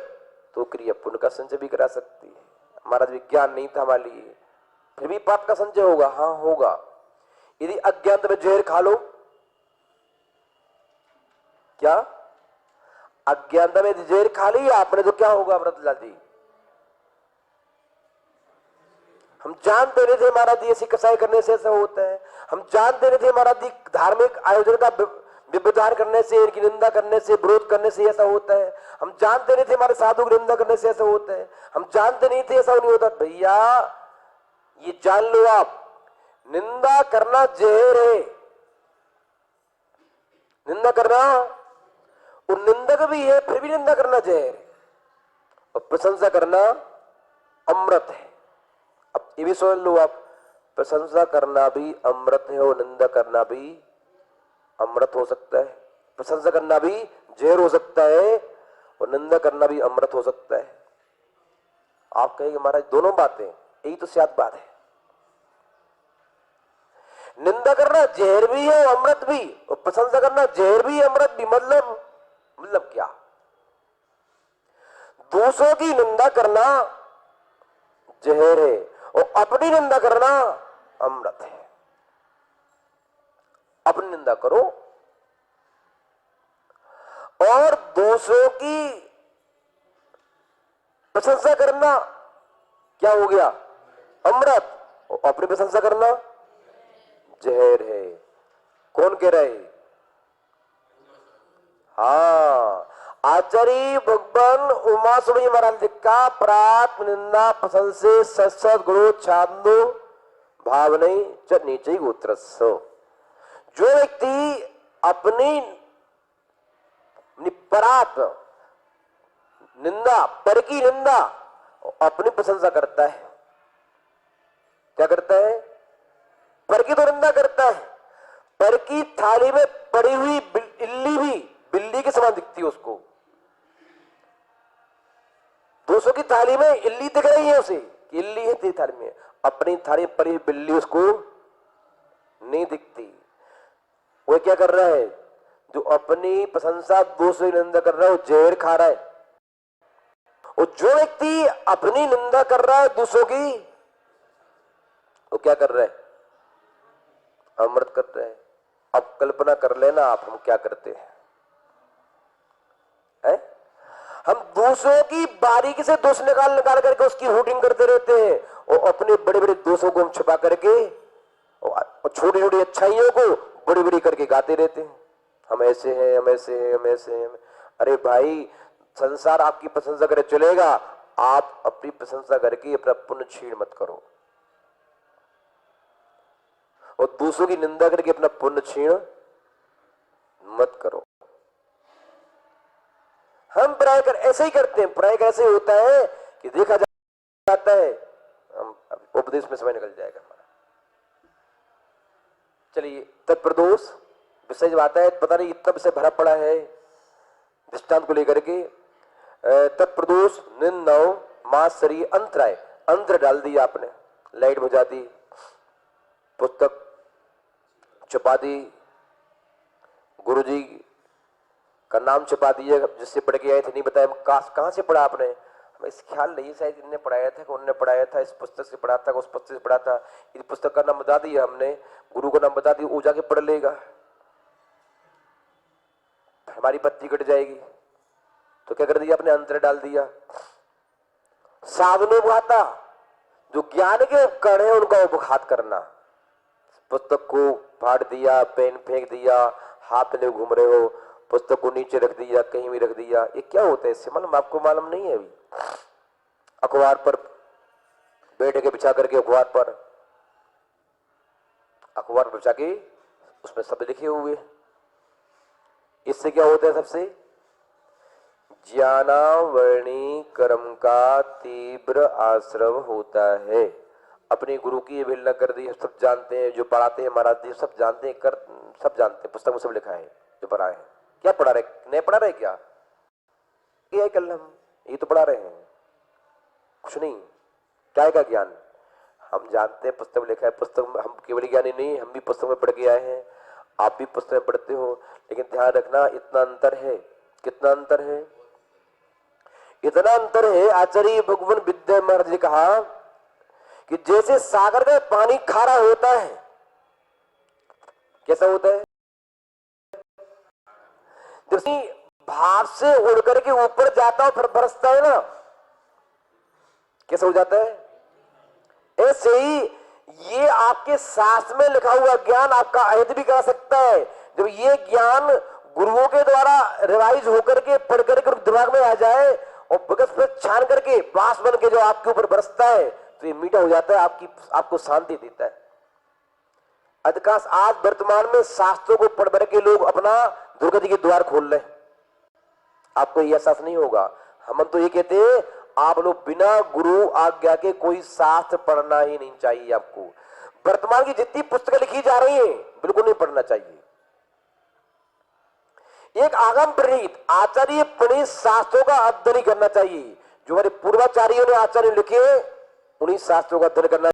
तो क्रिया पुण्य का संचय भी करा सकती है। हमारा विज्ञान नहीं था हमारे लिए, फिर भी पाप का संचय होगा, हाँ होगा। यदि अज्ञान में जहर खा लो, क्या अज्ञानता में जहर खा ली आपने तो क्या होगा व्रतलाल जी? हम जानते नहीं थे महाराज जी ऐसी कसाई करने से ऐसा होता है, हम जानते नहीं थे महाराज जी धार्मिक आयोजन का विविधान करने से, इनकी निंदा करने से, विरोध करने से ऐसा होता है, हम जानते नहीं थे हमारे साधु की निंदा करने से ऐसा होता है, हम जानते नहीं थे ऐसा नहीं होता। भैया ये जान लो आप, निंदा करना जहर है, निंदा करना, और निंदक भी है फिर भी निंदा करना जहर है, और प्रशंसा करना अमृत है। अब ये भी समझ लो आप, प्रशंसा करना भी अमृत है और निंदा करना भी अमृत हो सकता है। प्रशंसा करना भी जहर हो सकता है और निंदा करना भी अमृत हो सकता है। आप कहेंगे महाराज दोनों बातें, यही तो सियात बात है। निंदा करना जहर भी है अमृत भी, और प्रशंसा करना जहर भी अमृत भी। मतलब क्या? दूसरों की निंदा करना जहर है और अपनी निंदा करना अमृत है। अपनी निंदा करो और दूसरों की प्रशंसा करना क्या हो गया? अमृत। और अपनी प्रशंसा करना जहर है। कौन कह रहा है? हाँ, आचार्य भगवान उमा सुबह महाराज का प्रात निंदा प्रशंसे सत्सद गुरु छांदो भावने च नीचे गोत्रस्व। जो व्यक्ति अपनी परात निंदा, पर की निंदा, अपनी प्रशंसा करता है, क्या करता है? पर की तो निंदा करता है, पर की थाली में पड़ी हुई इल्ली भी बिल्ली के समान दिखती है उसको। दूसरों की थाली में इल्ली दिख रही है उसे कि इल्ली है तेरी थाली में, अपनी थाली में पड़ी बिल्ली उसको नहीं दिखती। वो क्या कर रहा है, जो अपनी प्रशंसा दूसरी निंदा कर रहा है वो जहर खा रहा है। और जो व्यक्ति अपनी निंदा कर रहा है दूसरों की, वो क्या कर रहा है, अमृत कर रहा है। अब कल्पना कर लेना आप हम क्या करते हैं, हम दूसरों की बारीकी से दोष निकाल निकाल करके उसकी हुटिंग करते रहते हैं और अपने बड़े बड़े दोषों को हम छिपा करके और छोटी छोटी अच्छाइयों को बड़ी बड़ी करके गाते रहते हैं, हम ऐसे हैं, हम ऐसे हैं, हम ऐसे हैं। अरे भाई, संसार आपकी प्रशंसा करे चलेगा, आप अपनी प्रशंसा करके अपना पुण्य छीन मत करो और दूसरों की निंदा करके अपना पुण्य छीन मत करो। हम प्राय कर ऐसे ही करते हैं। प्राय ऐसे होता है कि देखा जाता है, हम उपदेश में समय निकल जाएगा हमारा। चलिए, तत्प्रदोष विषय जब आता है, पता नहीं इतना विषय भरा पड़ा है दृष्टांत को लेकर के। तत्प्रदोष निन्नव मासरी अंतराय, अंतर डाल दिया आपने, लाइट बुझा दी, पुस्तक छुपा दी, गुरुजी का नाम छुपा दिया, जिससे पढ़ के आए थे नहीं बताया कहां से पढ़ा आपने, हमें इस ख्याल नहीं शायद इनने पढ़ाया था कि उनने पढ़ाया था, इस पुस्तक से पढ़ा था, उस पुस्तक से पढ़ा था। इस पुस्तक का नाम बता दिया हमने, गुरु का नाम बता दिया, वो जाके पढ़ लेगा, हमारी पत्ती कट जाएगी। तो क्या कर दिया आपने, अंतर डाल दिया। साधनों घाता, जो ज्ञान के उपकरण है उनका उपघात करना, पुस्तक को फाड़ दिया, पेन फेंक दिया, हाथ में घूम रहे हो, पुस्तक को नीचे रख दिया, कहीं भी रख दिया, ये क्या होता है इससे मालूम आपको? मालूम नहीं है अभी। अखबार पर बैठ के बिछा करके अखबार बिछा के उसमें शब्द लिखे हुए, इससे क्या होता है? सबसे ज्ञानावरणी कर्म का तीव्र आश्रव होता है। अपने गुरु की अवहेलना कर दी, सब जानते हैं, जो पढ़ाते हैं महाराज जी सब जानते हैं, सब जानते हैं, पुस्तक में सब लिखा है, जो पढ़ा है। क्या पढ़ा रहे, नहीं पढ़ा रहे क्या? ये कल हम ये तो पढ़ा रहे हैं, कुछ नहीं, क्या का ज्ञान हम जानते हैं, पुस्तक में लिखा है। पुस्तक में हम केवल ज्ञानी नहीं, हम भी पुस्तक में पढ़ के आए हैं, आप भी पुस्तक में पढ़ते हो, लेकिन ध्यान रखना इतना अंतर है। कितना अंतर है? इतना अंतर है, आचार्य भगवान विद्या महाराज ने कहा कि जैसे सागर का पानी खारा होता है, कैसा होता है? भाप से उड़ करके ऊपर जाता है फिर बरसता है ना, कैसा हो जाता है? ऐसे ही ये आपके शास्त्र में लिखा हुआ ज्ञान आपका अहित भी करा सकता है। जब ये ज्ञान गुरुओं के द्वारा रिवाइज होकर के पढ़ करके दिमाग में आ जाए और बगस पर छान करके बास बन के जो आपके ऊपर बरसता है, तो ये मीठा हो जाता है, आपको शांति देता है। अधिकांश आज वर्तमान में शास्त्रों को पढ़ के लोग अपना दुर्गति के द्वार खोल रहे, आपको यह एहसास नहीं होगा। हम तो ये कहते हैं आप लोग बिना गुरु आज्ञा के कोई शास्त्र पढ़ना ही नहीं चाहिए। आपको वर्तमान की जितनी पुस्तकें लिखी जा रही हैं बिल्कुल नहीं पढ़ना चाहिए। एक आगम प्रणीत आचार्य प्रणीत शास्त्रों का अध्ययन करना चाहिए। जो हमारे पूर्वाचार्यों ने आचार्य लिखे उन्हीं शास्त्रों का अध्ययन करना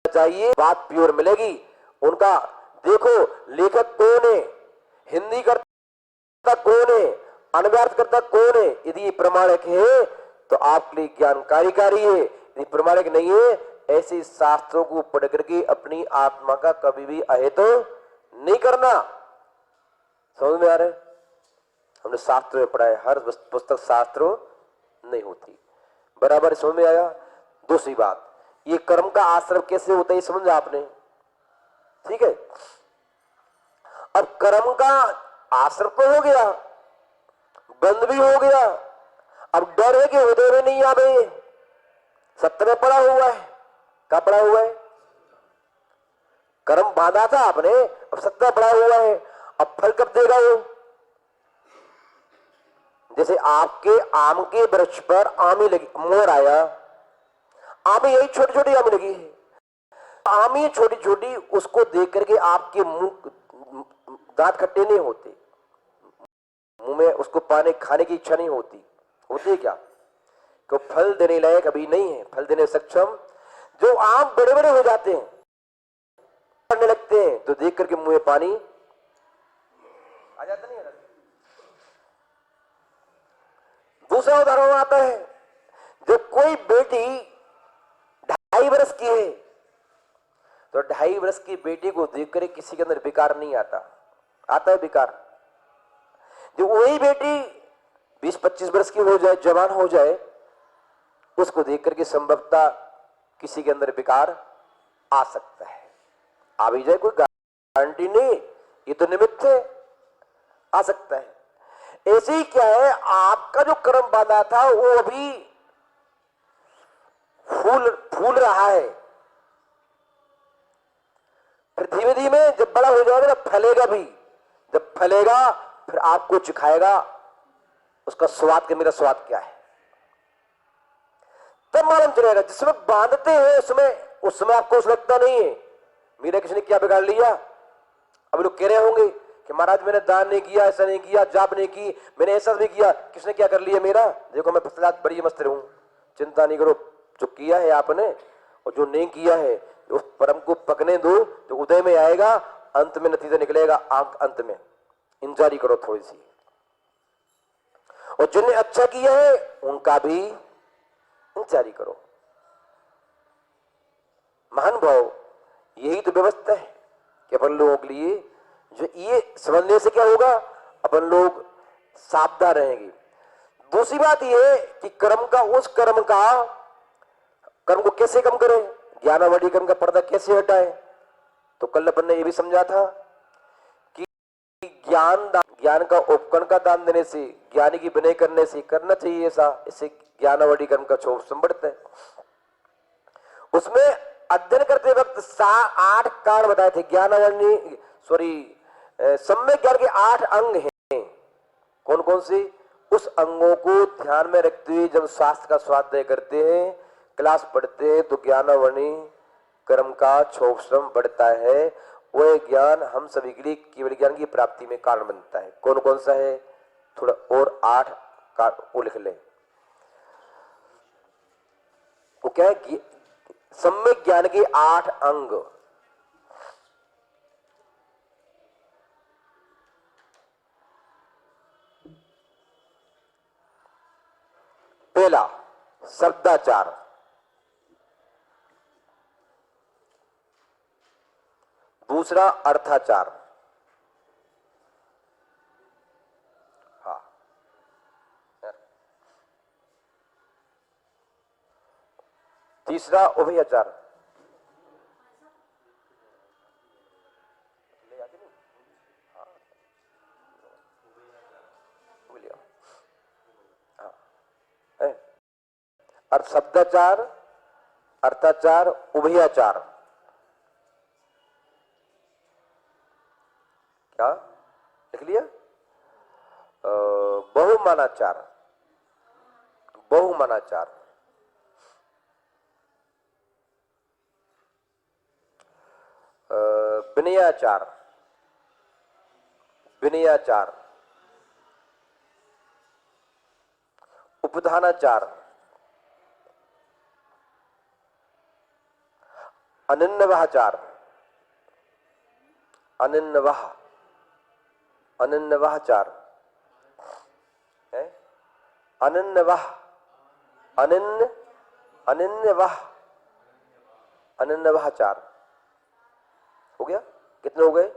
चाहिए, बात प्योर मिलेगी। उनका देखो लेखक कौन है, हिंदी करता कौन है, अनुवाद करता कौन है, यदि प्रमाणिक है तो आपके लिए ज्ञानकारी है, यदि प्रमाणिक नहीं है ऐसे शास्त्रों को पढ़ करके अपनी आत्मा का कभी भी अहित नहीं करना। समझ में आ रहा है? हमने शास्त्र में पढ़ा है, हर पुस्तक शास्त्र नहीं होती। बराबर समझ में आया? दूसरी बात, ये कर्म का आश्रम कैसे होता है ये समझा आपने, ठीक है? अब कर्म का आश्रम तो हो गया, बंद भी हो गया, अब डर है कि हृदय में नहीं आवे, सत्य में पड़ा हुआ है। क्या पड़ा हुआ है? कर्म बांधा था आपने, अब सत्य पड़ा हुआ है, अब फल कब देगा वो? जैसे आपके आम के वृक्ष पर आमी लगी, मोर आया, आमी यही छोटी छोटी आमी लगी है, आमी छोटी छोटी, उसको देख करके आपके मुंह दांत खट्टे नहीं होते, मुंह में उसको पाने खाने की इच्छा नहीं होती है क्या? कि फल देने लायक अभी नहीं है, फल देने सक्षम। जो आम बड़े बड़े हो जाते हैं, करने लगते हैं, तो देख करके मुंह में पानी आ जाता नहीं है। दूसरा उदाहरण आता है, जब कोई बेटी 2.5 वर्ष की है, तो 2.5 वर्ष की बेटी को देख कर किसी के अंदर विकार नहीं आता, आता है विकार। जो वही बेटी 20-25 वर्ष की हो जाए, जवान हो जाए, उसको देख करके संभवतः किसी के अंदर विकार आ सकता है। आ भी जाए, कोई गारंटी नहीं, ये तो निमित्त है, आ सकता है। ऐसे ही क्या है, आपका जो कर्म बांधा था वो अभी फूल रहा है, फिर धीमे धीमे जब बड़ा हो जाएगा ना फलेगा भी। जब फलेगा फिर आपको चिखाएगा उसका स्वाद, के मेरा स्वाद क्या है, तब मालूम चलेगा। जिसमें बांधते हैं उसमें आपको लगता नहीं है मेरा किसी ने क्या बिगाड़ लिया। अब लोग कह रहे होंगे कि महाराज मैंने दान नहीं किया, ऐसा नहीं किया, जाप नहीं की, मैंने ऐसा भी किया, किसने क्या कर लिया मेरा। देखो मैं फसलात बड़ी मस्त रहूं, चिंता नहीं करो। जो किया है आपने और जो नहीं किया है, उस परम को पकने दो, जो उदय में आएगा, अंत में नतीजा निकलेगा। आंख अंत में इंतजारी करो थोड़ी सी। और जिन्हें अच्छा किया है उनका भी इंतजारी करो। महान भाव, यही तो व्यवस्था है कि अपन लोगों के लिए जो ये समझने से क्या होगा, अपन लोग सावधान रहेंगे। दूसरी बात यह है कि कर्म को कैसे कम करें, ज्ञानावली कर्म का पर्दा कैसे हटाएं। तो कल अपन ने यह भी समझा था कि ज्ञान का उपकरण का दान देने से, ज्ञानी की विनय करने से करना चाहिए ऐसा, इससे ज्ञानावली कर्म का क्षोभ बढ़ता है। उसमें अध्ययन करते वक्त 8 कारण बताए थे। सम्यक ज्ञान के 8 अंग हैं। कौन कौन से? उस अंगों को ध्यान में रखते हुए जब शास्त्र का स्वाध्याय करते हैं, क्लास पढ़ते हैं, तो ज्ञानावली कर्म का क्षोभ श्रम बढ़ता है। वह ज्ञान हम सभी के लिए केवल ज्ञान की प्राप्ति में कारण बनता है। कौन कौन सा है? थोड़ा और 8 का वो लिख ले। वो क्या है? सम्यक ज्ञान के 8 अंग। पहला शब्दाचार, दूसरा अर्थाचार, हाँ, तीसरा उभयाचार, शब्दाचार, अर्थाचार, उभयाचार। क्या लिख लिया? बहुमानाचार, बहुमानाचार, विनयाचार, विनयाचार, उपधानाचार, अनन्यवाचार, अनन्यवाचार है, अनन्यवाचार हो गया। कितने हो गए?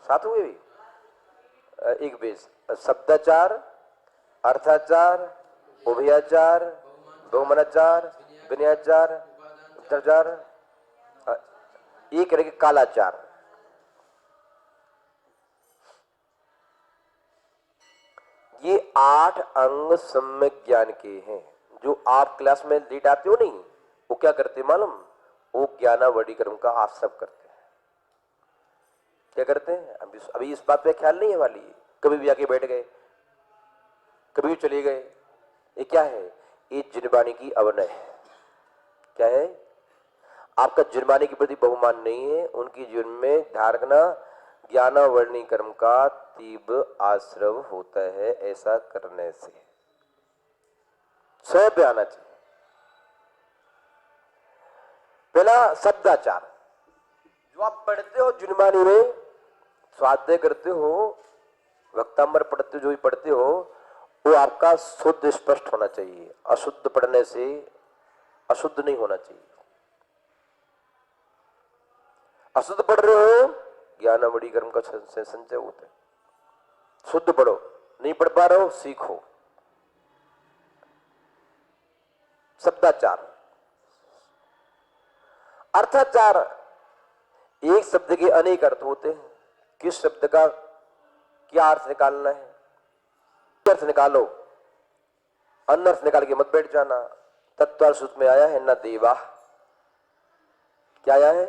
7 हुए भी। एक बेस शब्दाचार, अर्थाचार, उभयाचार, बहुमनाचार, विनयाचार, उत्तराचार, एक रह कालाचार। ये 8 अंग सम्यक ज्ञान के हैं। जो आप क्लास में लेट आते हो नहीं, वो क्या करते मालूम? वो ज्ञानावली कर्म का आश्रव करते हैं। क्या करते हैं? अभी इस बात पे ख्याल नहीं है वाली, कभी भी आके बैठ गए, कभी भी चले गए। ये क्या है? ये जिनवाणी की अवनय है। क्या है? आपका जिनवाणी के प्रति बहुमान नहीं है। उनकी जीवन में ध्यान रखना, ज्ञानावली कर्म का तीव्र आश्रव होता है ऐसा करने से। स्वयं पे आना चाहिए। पहला शब्दाचार, जो आप पढ़ते हो जुनमानी में, स्वाध्याय करते हो, वक्तांबर पढ़ते हो, जो भी पढ़ते हो, वो आपका शुद्ध स्पष्ट होना चाहिए। अशुद्ध पढ़ने से अशुद्ध नहीं होना चाहिए। अशुद्ध पढ़ रहे हो, ज्ञानावड़ी कर्म का संचय होता है। शुद्ध पढ़ो, नहीं पढ़ पा रहे हो सीखो। शब्दाचार, अर्थाचार, एक शब्द के अनेक अर्थ होते हैं। किस शब्द का क्या अर्थ निकालना है, अर्थ निकालो, अन्य अर्थ निकाल के मत बैठ जाना। तत्वार्थ सूत्र में आया है न देवा, क्या आया है?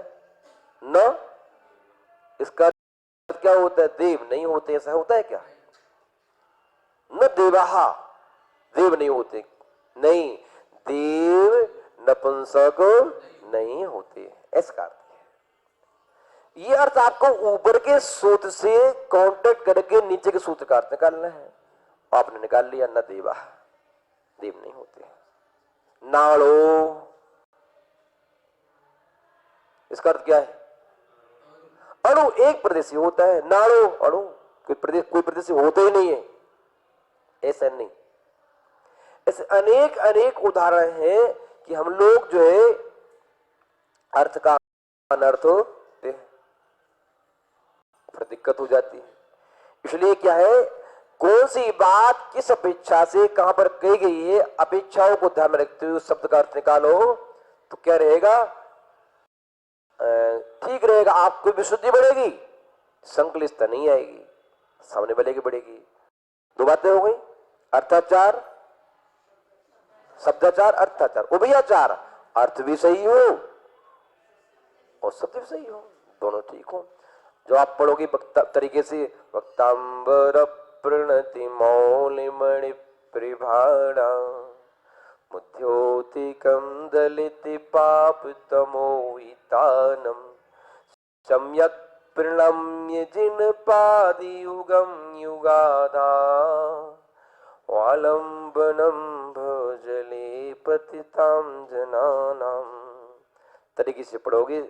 न, इसका अर्थ क्या होता है? देव नहीं होते, ऐसा होता है क्या? न देवाहा, देव नहीं होते, नहीं, देव नपुंसक नहीं होते, ऐसा अर्थ है। ये अर्थ आपको ऊपर के सूत्र से कांटेक्ट करके नीचे के सूत्र का अर्थ निकालना है। आपने निकाल लिया, न देवा, देव नहीं होते। नाड़ो, इसका अर्थ क्या है? अणु, एक प्रदेशी होता है। नाड़ो अणु, कोई प्रदेशी होते ही नहीं है, ऐसा नहीं। ऐसे अनेक अनेक उदाहरण हैं कि हम लोग जो है अर्थ का अनर्थ होते हैं, फिर दिक्कत हो जाती है। इसलिए क्या है, कौन सी बात किस अपेक्षा से कहां पर कही गई है, अपेक्षाओं को ध्यान में रखते हुए शब्द का अर्थ निकालो तो क्या रहेगा? ठीक रहेगा। आपको विशुद्धि बढ़ेगी, संकलिष्टता नहीं आएगी, सामने वाले की बढ़ेगी। दो बातें हो गई, अर्थाचार, शब्दाचार, अर्थाचार। उभयाचार, अर्थ भी सही हो और शब्द भी सही हो, दोनों ठीक हो। जो आप पढ़ोगे तरीके से, वक्तांबर प्रणति मौलिमणि परिभाणा मुद्योतिकं दलिति पाप तमोहितानम सम्यक प्रणम्य जिन पादि युगम युगाधा वालंबनम भजले पतिताम जनानाम। तरीके से पढ़ोगे,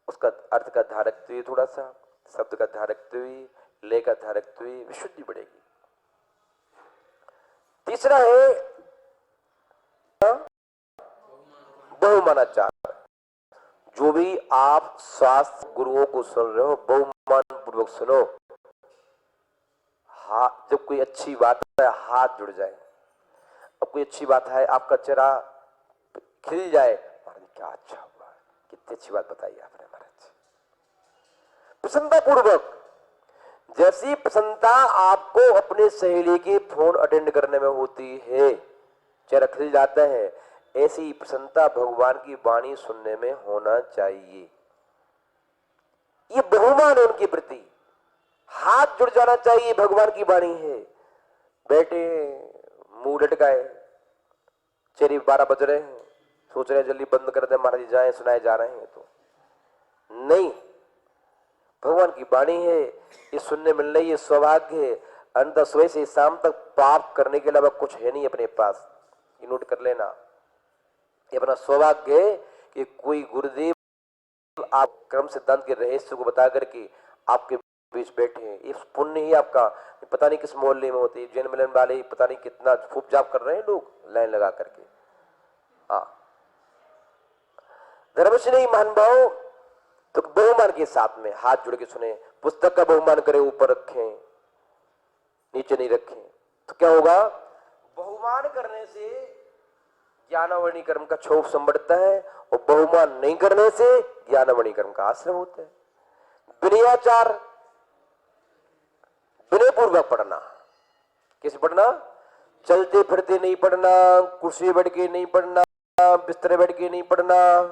उसका अर्थ का ध्यान रखते हुए, थोड़ा सा शब्द का ध्यान रखते हुए, लय का ध्यान रखते हुए विशुद्धि बढ़ेगी। तीसरा है बहुमानाचार। जो भी आप शास्त्र गुरुओं को सुन रहे हो, बहुमान पूर्वक सुनो। हाथ, जब कोई अच्छी बात है हाथ जुड़ जाए, अब कोई अच्छी बात है, आपका चेहरा खिल जाए, महाराज क्या अच्छा हुआ, कितनी अच्छी बात बताई आपने महाराज, प्रसन्नता पूर्वक। जैसी प्रसन्नता आपको अपने सहेली के फोन अटेंड करने में होती है, चेहरा खिल जाता है, ऐसी प्रसन्नता भगवान की वाणी सुनने में होना चाहिए। ये बहुमान है उनके प्रति, हाथ जुड़ जाना चाहिए, भगवान की वाणी है। बैठे मुंह लटकाए, चेहरे 12 बज रहे हैं, सोच रहे हैं जल्दी बंद कर दे, महाराज जाए सुनाए जा रहे हैं, तो नहीं, भगवान की वाणी है, ये सुनने मिलना ये सौभाग्य है। अंत सुबह से शाम तक पाप करने के अलावा कुछ है नहीं अपने पास, ये नोट कर लेना। ये अपना सौभाग्य है कि कोई गुरुदेव आप क्रम सिद्धांत के रहस्य को बता करके आपके बीच बैठे हैं। ये पुण्य ही आपका पता नहीं किस मोहल्ले में होती है, जैन मिलन वाले पता नहीं कितना खूब जाप कर रहे हैं लोग लाइन लगा करके। हाँ, धर्म से नहीं महान भाव, तो बहुमान के साथ में हाथ जुड़ के सुने, पुस्तक का बहुमान करें, ऊपर रखें, नीचे नहीं रखें, तो क्या होगा? बहुमान करने से ज्ञानावरणी कर्म का क्षोभ संबढ़ता है, और बहुमान नहीं करने से ज्ञानावरणी कर्म का आश्रय होता है। विनयाचार, विनय पूर्वक पढ़ना। कैसे पढ़ना? चलते फिरते नहीं पढ़ना, कुर्सी बैठ के नहीं पढ़ना, बिस्तर बैठ के नहीं पढ़ना।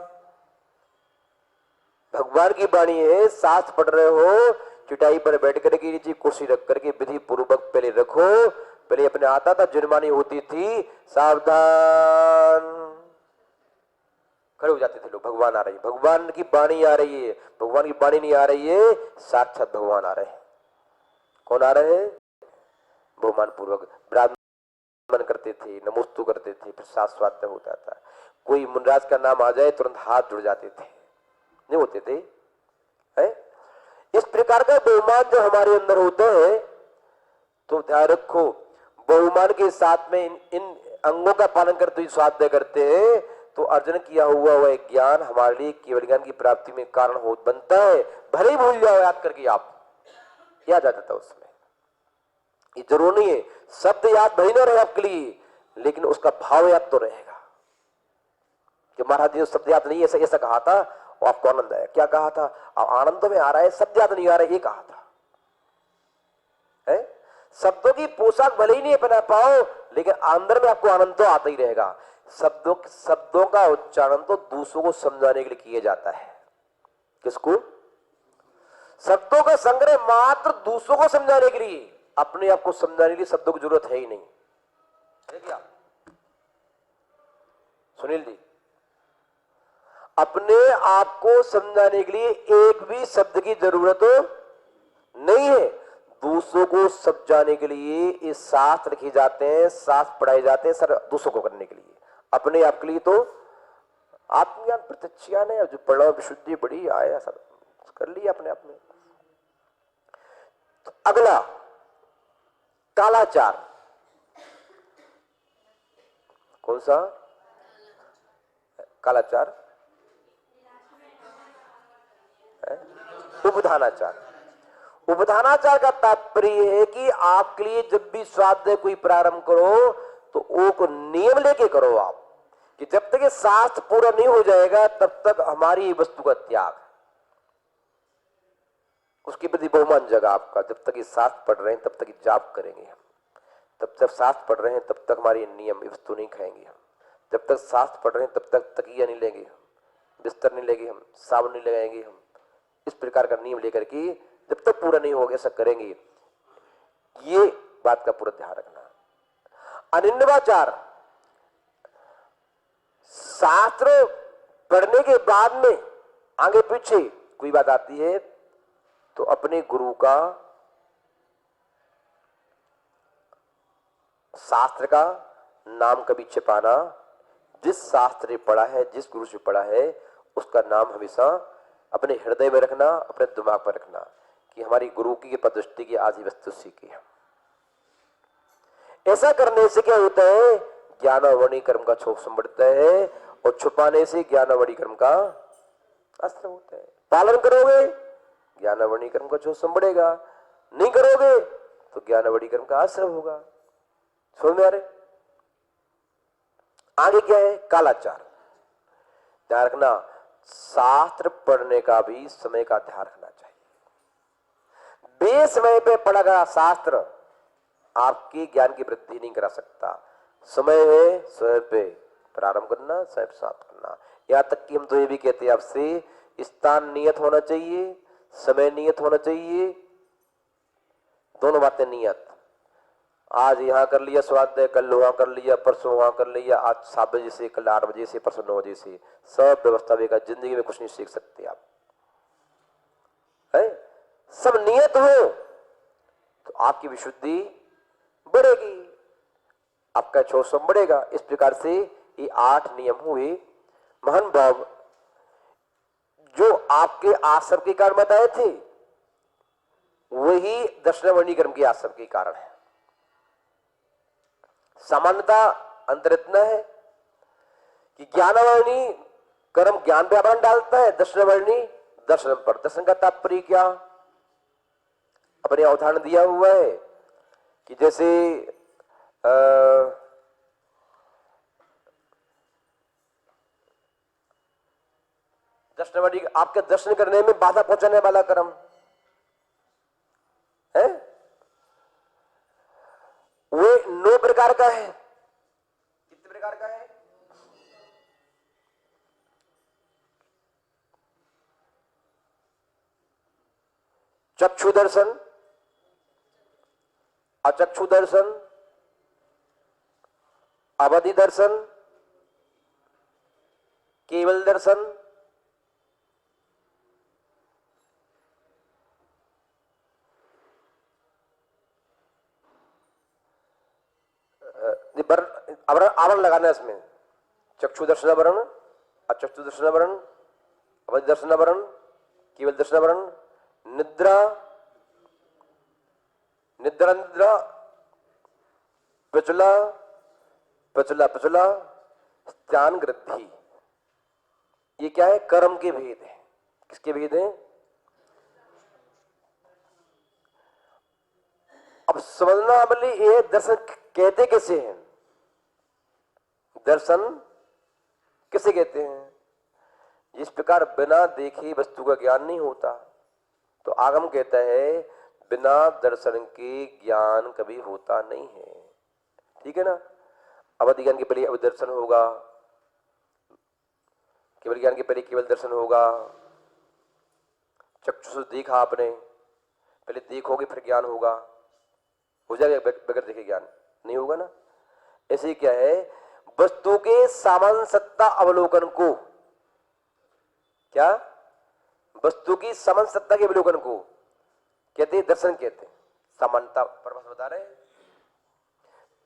भगवान की वाणी है, शास्त्र पढ़ रहे हो, चटाई पर बैठ करके नीचे कुर्सी रख करके विधि पूर्वक पहले रखो। पहले अपने आता था जुर्मानी होती थी, सावधान खड़े हो जाते थे लोग, भगवान आ रही है, भगवान की वाणी आ रही है। भगवान की वाणी नहीं आ रही है, साक्षात भगवान आ रहे हैं। कौन आ रहे हैं? बहुमान पूर्वक। नमन करते थे, नमोस्तु करते थे, प्रसाद स्वाध्याय होता था। कोई मुनराज का नाम आ जाए तुरंत हाथ जुड़ जाते थे, नहीं होते थे है? इस प्रकार का बहुमान जो हमारे अंदर होता है, तो ध्यान रखो बहुमान के साथ में इन अंगों का पालन करते हुए स्वाध्याय करते हैं, तो अर्जन किया हुआ वह ज्ञान हमारे लिए केवल ज्ञान की प्राप्ति में कारण हो बनता है। भले ही भूल जाओ, याद करके आप याद आ जाता उसमें, ये जरूर नहीं है शब्द याद भले ना रहे आपके लिए, लेकिन उसका भाव याद तो रहेगा कि महाराज जी शब्द याद नहीं, ऐसा ऐसा कहा था और आपको आनंद आया। क्या कहा था? अब आनंद में आ रहा है, शब्द याद नहीं आ रहा है, ये कहा था है? शब्दों की पोशाक भले ही नहीं पहना पाओ, लेकिन अंदर में आपको आनंद तो आता ही रहेगा। शब्दों का उच्चारण तो दूसरों को समझाने के लिए किया जाता है। किसको? शब्दों का संग्रह मात्र दूसरों को समझाने के लिए, अपने आप को समझाने के लिए शब्दों की जरूरत है ही नहीं, है क्या सुनील जी? अपने आप को समझाने के लिए एक भी शब्द की जरूरत नहीं है। दूसरों को समझाने के लिए ये शास्त्र लिखे जाते हैं, शास्त्र पढ़ाए जाते हैं, सर दूसरों को करने के लिए। अपने आप के लिए तो आत्मज्ञान प्रत्यक्ष ज्ञान है, जो पढ़ा विशुद्धि बड़ी आया, सब कर लिया अपने आप में। तो अगला कालाचार, कौन सा कालाचार? उपधानाचार। उपधानाचार का तात्पर्य है कि आपके लिए जब भी स्वाध्याय कोई प्रारंभ करो तो वो को नियम लेके करो आप, कि जब तक ये शास्त्र पूरा नहीं हो जाएगा तब तक हमारी वस्तु का त्याग, उसके प्रति बहुमान जगह आपका। जब तक ये शास्त्र पढ़ रहे हैं तब तक ये जाप करेंगे हम, तब तक शास्त्र पढ़ रहे हैं तब तक हमारी नियम वस्तु नहीं खाएंगे हम, जब तक शास्त्र पढ़ रहे हैं तब तक तकिया नहीं लेंगे हम, बिस्तर नहीं लेंगे हम, साबुन नहीं लगाएंगे हम। इस प्रकार का नियम लेकर के जब तक पूरा नहीं होगा ऐसा करेंगे, ये बात का पूरा ध्यान रखना। अनिन्वाचार, शास्त्र पढ़ने के बाद में आगे पीछे कोई बात आती है तो अपने गुरु का, शास्त्र का नाम कभी छिपाना, जिस शास्त्र ने पढ़ा है, जिस गुरु से पढ़ा है उसका नाम हमेशा अपने हृदय में रखना, अपने दिमाग पर रखना, कि हमारी गुरु की पददृष्टि की आदि वस्तु सीखी है। ऐसा करने से क्या होता है? ज्ञानावणी कर्म का छोप बढ़ता है, और छुपाने से ज्ञानावणी कर्म का अस्त्र होता है। पालन करोगे ज्ञानावणी कर्म का छोप बढ़ेगा, नहीं करोगे तो ज्ञानावणी कर्म का अस्त्र होगा। समझ में आ रहे? आगे क्या है? कालाचार। ध्यान रखना, शास्त्र पढ़ने का भी समय का ध्यान रखना चाहिए। बेसमय पे पढ़ा गया शास्त्र आपकी ज्ञान की वृद्धि नहीं करा सकता। समय है समय पे प्रारंभ करना, समय पे समाप्त करना। यहां तक कि हम तो ये भी कहते हैं आपसे, स्थान नियत होना चाहिए, समय नियत होना चाहिए, दोनों बातें नियत। आज यहां कर लिया स्वाध्याय, कल वहां कर लिया, परसों वहां कर लिया, आज 7 बजे से, कल 8 बजे से, परसों 9 बजे से, सब व्यवस्था बेकार। जिंदगी में कुछ नहीं सीख सकते आप, है? सब नियत हो तो आपकी विशुद्धि बढ़ेगी, आपका छोसम बढ़ेगा। इस प्रकार से ये 8 नियम हुए। महान भाव जो आपके आश्रम के कारण बताए थे वही दक्षिणावर्णी कर्म के आश्रम के कारण है। सामान्यता अंतर इतना है कि ज्ञानावर्णी कर्म ज्ञान पे आभरण डालता है, दक्षिणावर्णी दर्शन पर। दर्शन का तात्पर्य क्या? अपने उदाहरण दिया हुआ है कि जैसे दर्शनवादी आपके दर्शन करने में बाधा पहुंचाने वाला कर्म है, वो 9 प्रकार का है। कितने प्रकार का है? चक्षु दर्शन, अचक्षु दर्शन, अवधि दर्शन, केवल दर्शन, वर्ण आवरण लगाना है इसमें। चक्षु दर्शन वर्ण, अचक्षु दर्शन वर्ण, अवधि दर्शन वर्ण, केवल दर्शन वर्ण, निद्रा, निद्रा निद्रा, प्रचला प्रचला प्रचला, स्थान वृद्धि। ये क्या है? कर्म के भेद है। किसके भेद है? अब समझना बोले ये दर्शन कहते कैसे हैं? दर्शन किसे कहते हैं? जिस प्रकार बिना देखे वस्तु का ज्ञान नहीं होता, तो आगम कहता है बिना दर्शन के ज्ञान कभी होता नहीं है। ठीक है ना? अवधि ज्ञान के पहले अवधि दर्शन होगा, केवल ज्ञान के पहले केवल दर्शन होगा। चक्षु से देखा आपने, पहले देखोगे फिर ज्ञान होगा। हो जाएगा बगैर देखे ज्ञान? नहीं होगा ना। ऐसे क्या है? वस्तु के सामान्यता अवलोकन को, क्या? वस्तु की सामान्यता के अवलोकन को कहते हैं दर्शन कहते हैं। समानता परमात्मा बता रहे हैं।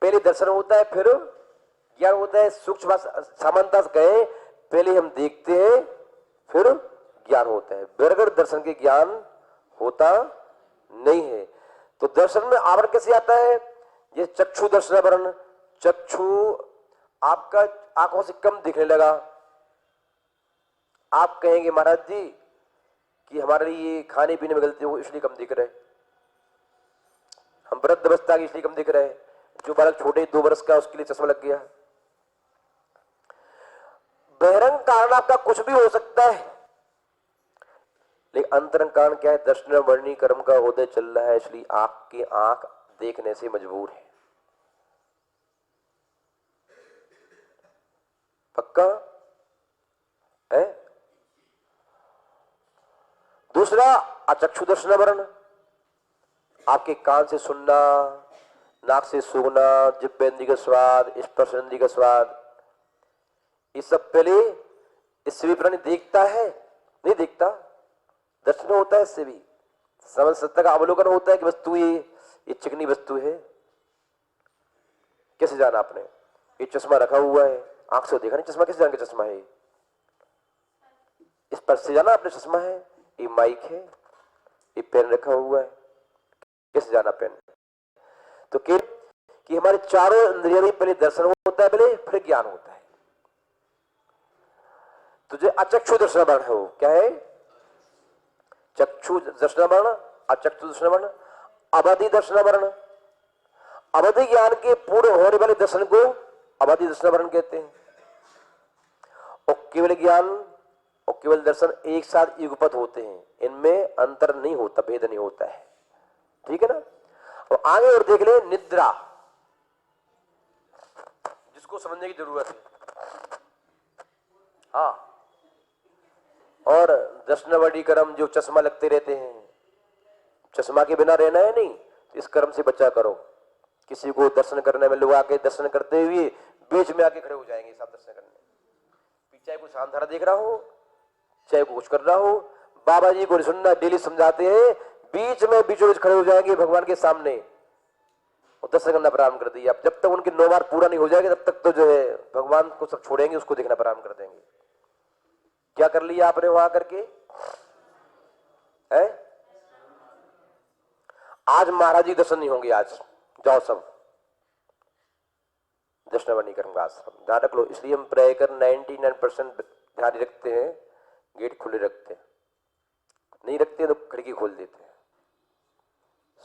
पहले दर्शन होता है फिर ज्ञान होता है। सूक्ष्म समानता से कहे पहले हम देखते हैं फिर ज्ञान होता है। बगैर दर्शन के ज्ञान होता नहीं है। तो दर्शन में आवरण कैसे आता है? ये चक्षु दर्शन वर्ण। चक्षु आपका आंखों से कम दिखने लगा। आप कहेंगे महाराज जी कि हमारे लिए खाने पीने में गलती हो इसलिए कम दिख रहे, हम वृद्ध अवस्था की इसलिए कम दिख रहे, जो बालक छोटे 2 वर्ष का उसके लिए चश्मा लग गया। बहिरंग कारण आपका कुछ भी हो सकता है, लेकिन अंतरंग कारण क्या है? दर्शन वर्णी कर्म का उदय चल रहा है, इसलिए आपकी आंख देखने से मजबूर है। पक्का है? दूसरा अचक्षु दर्शन वर्ण। आपके कान से सुनना, नाक से सूंघना, जिह्वेंद्रिय का स्वाद, स्पर्शेंद्रिय का स्वाद, ये सब पहले इससे भी प्राणी देखता है? नहीं देखता। दर्शन होता है इससे भी। समझ का अवलोकन होता है कि वस्तु ये चिकनी वस्तु है। कैसे जाना आपने? ये चश्मा रखा हुआ है, आंख से देखा नहीं चश्मा, कैसे जान के चश्मा है? इस पर से जाना आपने चश्मा है। ये माइक है, ये पेन रखा हुआ है, कैसे जाना पेन? तो कि हमारे चारों इंद्रियों में पहले दर्शन होता है, पहले फिर ज्ञान होता है। तो जो अचक्षु दर्शन वर्ण है वो क्या है? चक्षु दर्शन वर्ण, अचक्षु दर्शन वर्ण, अवधि दर्शन वर्ण। अवधि ज्ञान के पूर्ण होने वाले दर्शन को अवधि दर्शन वर्ण कहते हैं। और केवल ज्ञान और केवल दर्शन एक साथ युगपत होते हैं, इनमें अंतर नहीं होता, भेद नहीं होता है। ठीक है ना? और आगे और देख ले निद्रा, जिसको समझने की जरूरत है। हाँ, और दर्शनवडी कर्म जो चश्मा लगते रहते हैं, चश्मा के बिना रहना है नहीं, तो इस कर्म से बचा करो। किसी को दर्शन करने में लोग आके दर्शन करते हुए बीच में आके खड़े हो जाएंगे सब दर्शन करने। चाहे कोई शानधारा देख रहा हो, चाहे कुछ कर रहा हो, बाबा जी को सुनना डेली समझाते हैं, बीच में बीचों बीच खड़े हो जाएंगे भगवान के सामने और दर्शन करना प्रारंभ कर दिया। जब तक उनके 9 बार पूरा नहीं हो जाएगा तब तक तो जो है भगवान को सब छोड़ेंगे, उसको देखना प्रारंभ कर देंगे। क्या कर लिया आपने वहां करके? है? आज महाराज जी दर्शन नहीं होंगे, आज जाओ सब दर्शनवनी कर्म आश्रम ध्यान रख लो। इसलिए हम प्राय कर 99% ध्यान रखते हैं, गेट खुले रखते हैं, नहीं रखते हैं तो खिड़की खोल देते हैं।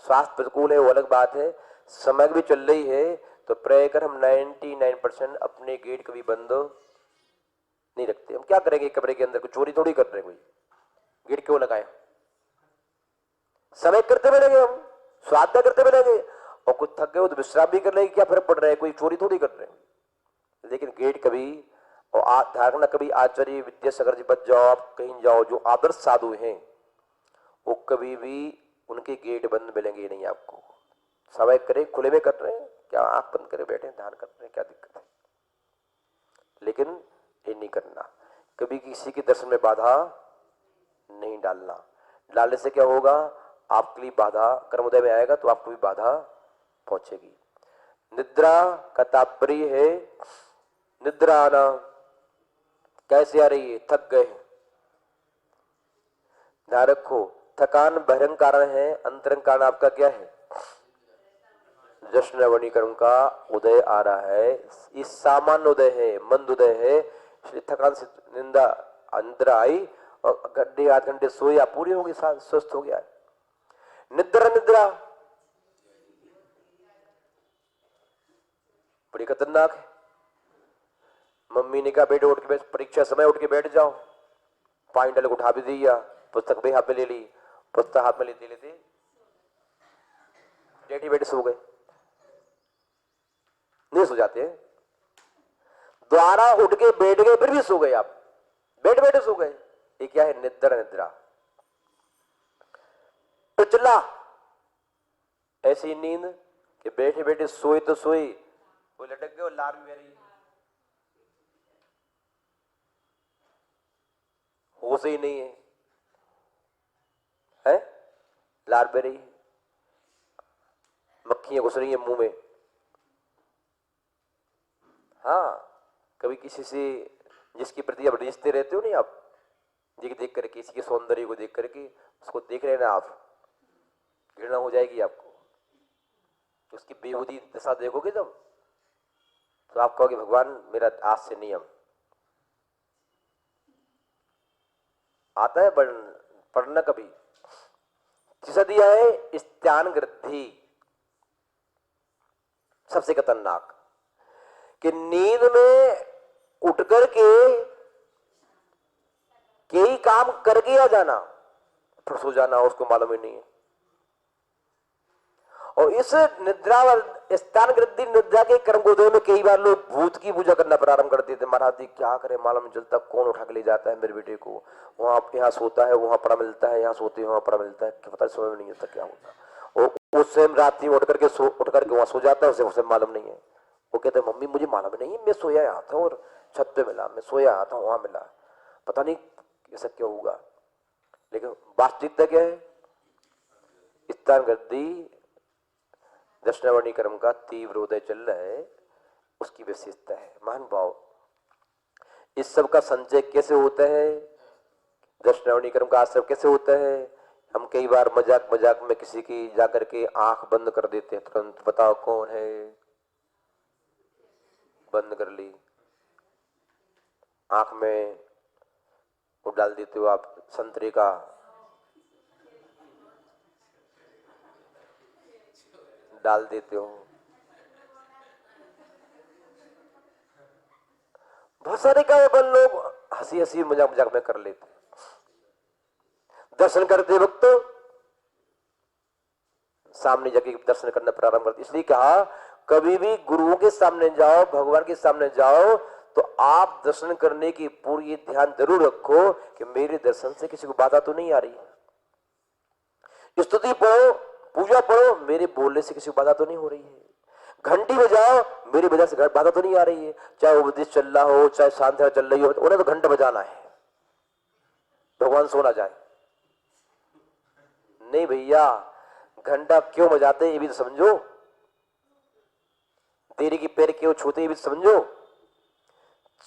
स्वास्थ्य प्रतिकूल है वो अलग बात है, समय भी चल रही है, तो प्राय कर हम 99% अपने गेट कभी बंद नहीं रखते। हम क्या करेंगे कमरे के अंदर? कोई चोरी थोड़ी कर रहे हैं, कोई गेट क्यों लगाए? समय करते मिलेंगे, हम स्वाध्याय करते मिलेंगे, और कुछ थक गए हो तो विश्राम भी कर लेंगे, क्या फर्क पड़ रहा है? कोई चोरी थोड़ी कर रहे हैं। लेकिन गेट कभी, और धारणा कभी आचार्य विद्यासागर जी बच जाओ, आप कहीं जाओ, जो आदर्श साधु हैं वो कभी भी उनके गेट बंद मिलेंगे नहीं आपको। समय करे, खुले में कर रहे हैं, क्या आंख बंद करे बैठे ध्यान कर रहे हैं, क्या दिक्कत है? लेकिन ये नहीं करना, कभी किसी के दर्शन में बाधा नहीं डालना। डालने से क्या होगा? आपके लिए बाधा, कर्मोदय में आएगा तो आपको भी बाधा पहुंचेगी। निद्रा का तात्पर्य है निद्रा आना। कैसे आ रही है? थक गए। ध्यान रखो, थकान बहिरंग कारण है, अंतरंग कारण आपका क्या है? जश्न वणीकरण का उदय आ रहा है। इस सामान्य उदय है, मंद उदय है, इसलिए थकान से निंदा अंदर आई और घंटे 8 घंटे सोया, पूरी होगी, स्वस्थ हो गया। निद्रा निद्रा बड़ी खतरनाक है। मम्मी ने कहा बेटे उठ के परीक्षा समय उठ के बैठ जाओ, पानी डाल उठा भी दिया, पुस्तक भी हाथ में ले ली, पुस्तक हाथ में लेते लेते डैडी बेटे सो गए। नहीं सो जाते, द्वारा उठ के बैठ गए फिर भी सो गए, आप बैठ बैठे सो गए। ये क्या है? निद्रा निद्रा। पिछला ऐसी नींद कि बैठे बैठे सोए तो सोए, वो लटक गए और लार भी बह रही, होश ही नहीं है, लार बह रही है, मक्खियां घुस रही है मुंह में। हाँ, कभी किसी से जिसके प्रति आप रिश्ते रहते हो नहीं, आप जी देख करके, किसी के सौंदर्य को देख करके उसको देख रहे ना आप, घृणा हो जाएगी आपको। उसकी बेहुदी दशा देखोगे जब, तो आप कहोगे भगवान मेरा आज से नियम आता है पढ़ना कभी। तीसरा दिया है स्त्यान वृद्धि, सबसे खतरनाक कि नींद में उठ करके कई काम करके आ जाना, फिर सो जाना, उसको मालूम ही नहीं है। और इस निद्रा व स्थान वृद्धि निद्रा के कर्म गोदय में कई बार लोग भूत की पूजा करना प्रारंभ कर देते। महाराज जी क्या करें, मालूम नहीं चलता कौन उठा के ले जाता है मेरे बेटे को, वहां यहाँ सोता है वहां पड़ा मिलता है, यहाँ सोते वहां पड़ा मिलता है, क्या पता समझ में नहीं आता क्या होता। और उससे रात में उठ करके वहां सो जाता है, उसे मालूम नहीं है। वो कहते हैं मम्मी मुझे मालूम नहीं, मैं सोया यहाँ था और छत पे मिला, मैं सोया यहाँ था वहां मिला, पता नहीं ऐसा क्यों होगा। लेकिन वास्तविकता क्या है? स्थान वृद्धि दक्षिणावर्णी कर्म का तीव्र उदय चल रहा है, उसकी विशेषता है। महान भाव, इस सब का संचय कैसे होता है? दक्षिणावर्णी कर्म का आश्रय कैसे होता है? हम कई बार मजाक मजाक में किसी की जाकर के आंख बंद कर देते हैं, तुरंत बताओ कौन है, बंद कर ली, आंख में वो डाल देते हो आप संतरे का डाल देते हो। बहुत सारे का लोग हंसी हंसी मजाक मजाक में कर लेते। दर्शन करते वक्त सामने जाके दर्शन करना प्रारंभ करते। इसलिए कहा कभी भी गुरुओं के सामने जाओ, भगवान के सामने जाओ, तो आप दर्शन करने की पूरी ध्यान जरूर रखो कि मेरे दर्शन से किसी को बाधा तो नहीं आ रही। स्तुति पढ़ो, पूजा पढ़ो, मेरे बोलने से किसी को बाधा तो नहीं हो रही है। घंटी बजाओ, मेरी वजह से बाधा तो नहीं आ रही है। चाहे उपदेश चल रहा हो, चाहे शांति चल रही हो, उन्हें तो घंटा बजाना है, भगवान सो ना जाए। नहीं भैया, घंटा क्यों बजाते ये भी तो समझो, तेरे की पैर क्यों छूते ये भी तो समझो।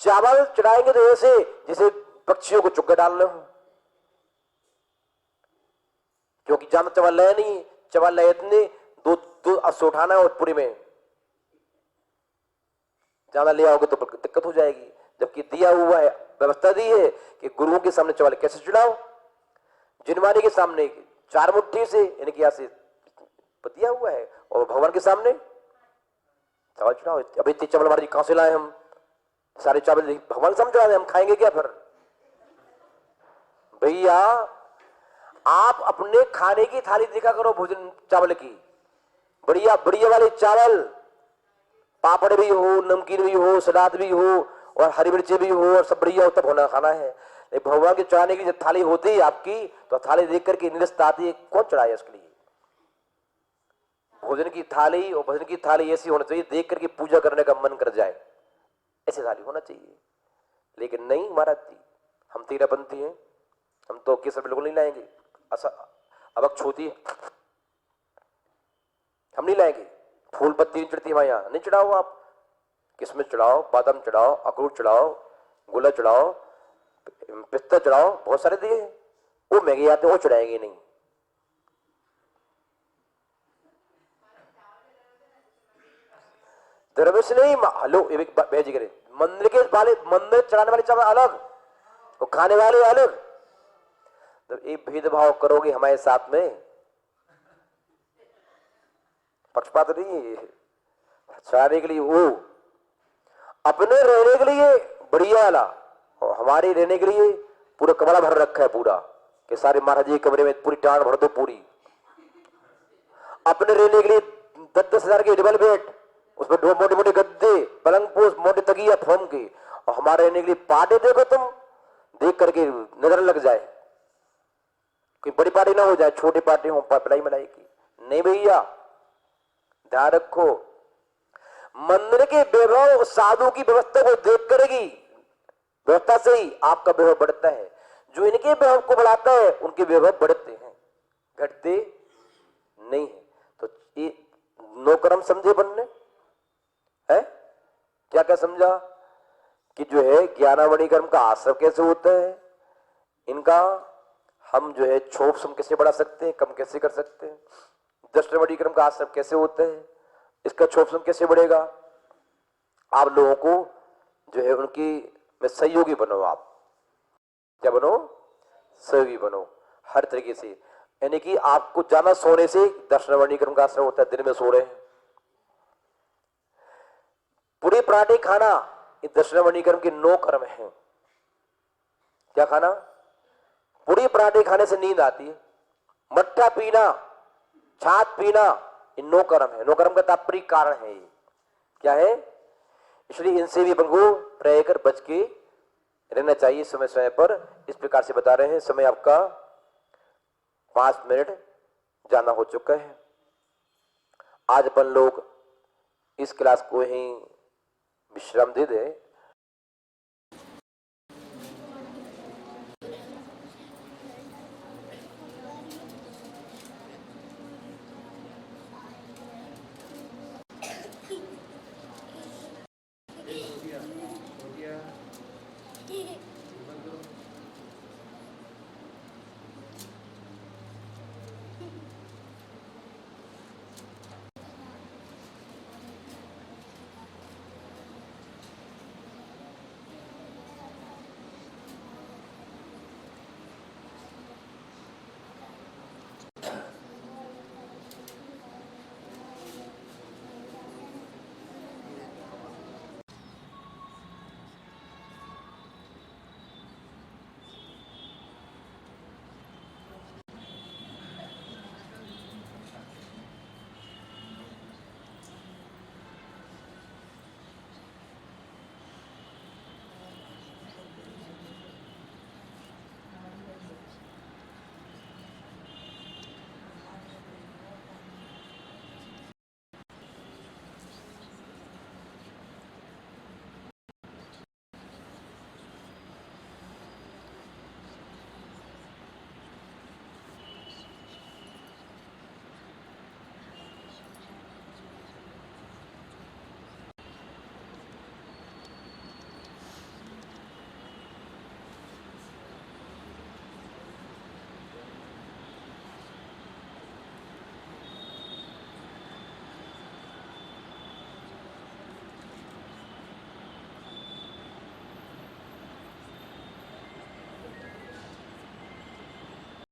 चावल चढ़ाएंगे तो ऐसे जैसे पक्षियों को चुग्गा डाल रहे हो, क्योंकि ज्यादा चावल लाया नहीं, चावल लाए इतने दो अस्से उठाना है और पूरी में ज्यादा ले आओगे तो दिक्कत हो जाएगी। जबकि दिया हुआ है, व्यवस्था दी है कि गुरुओं के सामने चावल कैसे चढ़ाओ, जिनवानी के सामने 4 मुट्ठी से इनके यहां से दिया हुआ है, और भगवान के सामने चावल चढ़ाओ। अब इतने चावल हमारे कहां से लाए हम, सारे चावल भगवान समझ रहे, हम खाएंगे क्या फिर? भैया आप अपने खाने की थाली देखा करो, भोजन चावल की, बढ़िया बढ़िया वाले चावल, पापड़ भी हो, नमकीन भी हो, सलाद भी हो, और हरी मिर्ची भी हो, और सब बढ़िया हो, तब होना खाना है। भगवान के चढ़ाने की जब थाली होती है आपकी, तो थाली देख करके निरस्त आती है, कौन चढ़ाया इसके लिए? भोजन की थाली और भजन की थाली ऐसी होनी चाहिए, देख करके पूजा करने का मन कर जाए, ऐसी थाली होना चाहिए। लेकिन नहीं महाराज जी, हम तेरापंथी हैं, हम तो केसर बिल्कुल नहीं लाएंगे, अबक छोती हम नहीं लाएंगे, फूल पत्ती नहीं चढ़ती हमारे यहाँ, नहीं चढ़ाओ आप, किसमें चढ़ाओ, बादाम चढ़ाओ, अखरोट चढ़ाओ, गुला चढ़ाओ, पिस्ता चढ़ाओ, बहुत सारे दिए। वो महंगे आते वो चढ़ाएंगे नहीं। दरवेश नहीं, हेलो ये भेज करे, मंदिर के वाले, मंदिर चढ़ाने वाले चावल अलग, वो खाने वाले अलग। तो ये भेदभाव करोगे हमारे साथ में, पक्षपात नहीं, चढ़ाने के लिए वो अपने रहने के लिए बढ़िया वाला, और हमारे रहने के लिए पूरा कमरा भर रखा है पूरा, कि सारे महाराज जी के कमरे में पूरी टांग भर दो पूरी। अपने रहने के लिए 10-10 हजार के डबल बेड, उसमें मोटे मोटे गद्दे, पलंग पोस्ट, मोटे तकिया फोम के, और हमारे रहने के लिए पार्टी देखो तुम, देख करके नजर लग जाए, कोई बड़ी पार्टी ना हो जाए, छोटी पार्टी हो, पिलाई मिलाई की नहीं भैया, ध्यान रखो। मंदिर के वैभव साधु की व्यवस्था को देख करेगी, व्यवस्था से ही आपका वैभव बढ़ता है। जो इनके वैभव को बढ़ाता है उनके वैभव बढ़ते हैं, घटते नहीं है। तो ये नौकरम समझे बनने है, क्या क्या समझा कि जो है ज्ञानावणी कर्म का आश्रय कैसे होता है, इनका हम जो है छोप सम कैसे बढ़ा सकते हैं, कम कैसे कर सकते हैं, दशनावणी कर्म का आश्रय कैसे होता है, इसका छोप सम कैसे बढ़ेगा। आप लोगों को जो है उनकी में सहयोगी बनो, आप क्या बनो, सहयोगी बनो हर तरीके से। यानी कि आपको ज्यादा सोने से दशनावणी कर्म का आश्रय होता है, दिन में सो रहे हैं, पूरी पराठे खाना ये दशनावणी कर्म के 9 कर्म हैं। क्या खाना, पूरी पराठे खाने से नींद आती है, मट्ठा पीना, छाछ पीना, इन 9 कर्म है। 9 कर्म का तात्पर्य कारण है ये क्या है, इसलिए इनसे भी अपन को प्रय कर बच के रहना चाहिए समय समय पर। इस प्रकार से बता रहे हैं। समय आपका 5 मिनट जाना हो चुका है। आज अपन लोग इस क्लास को ही विश्राम दे दें।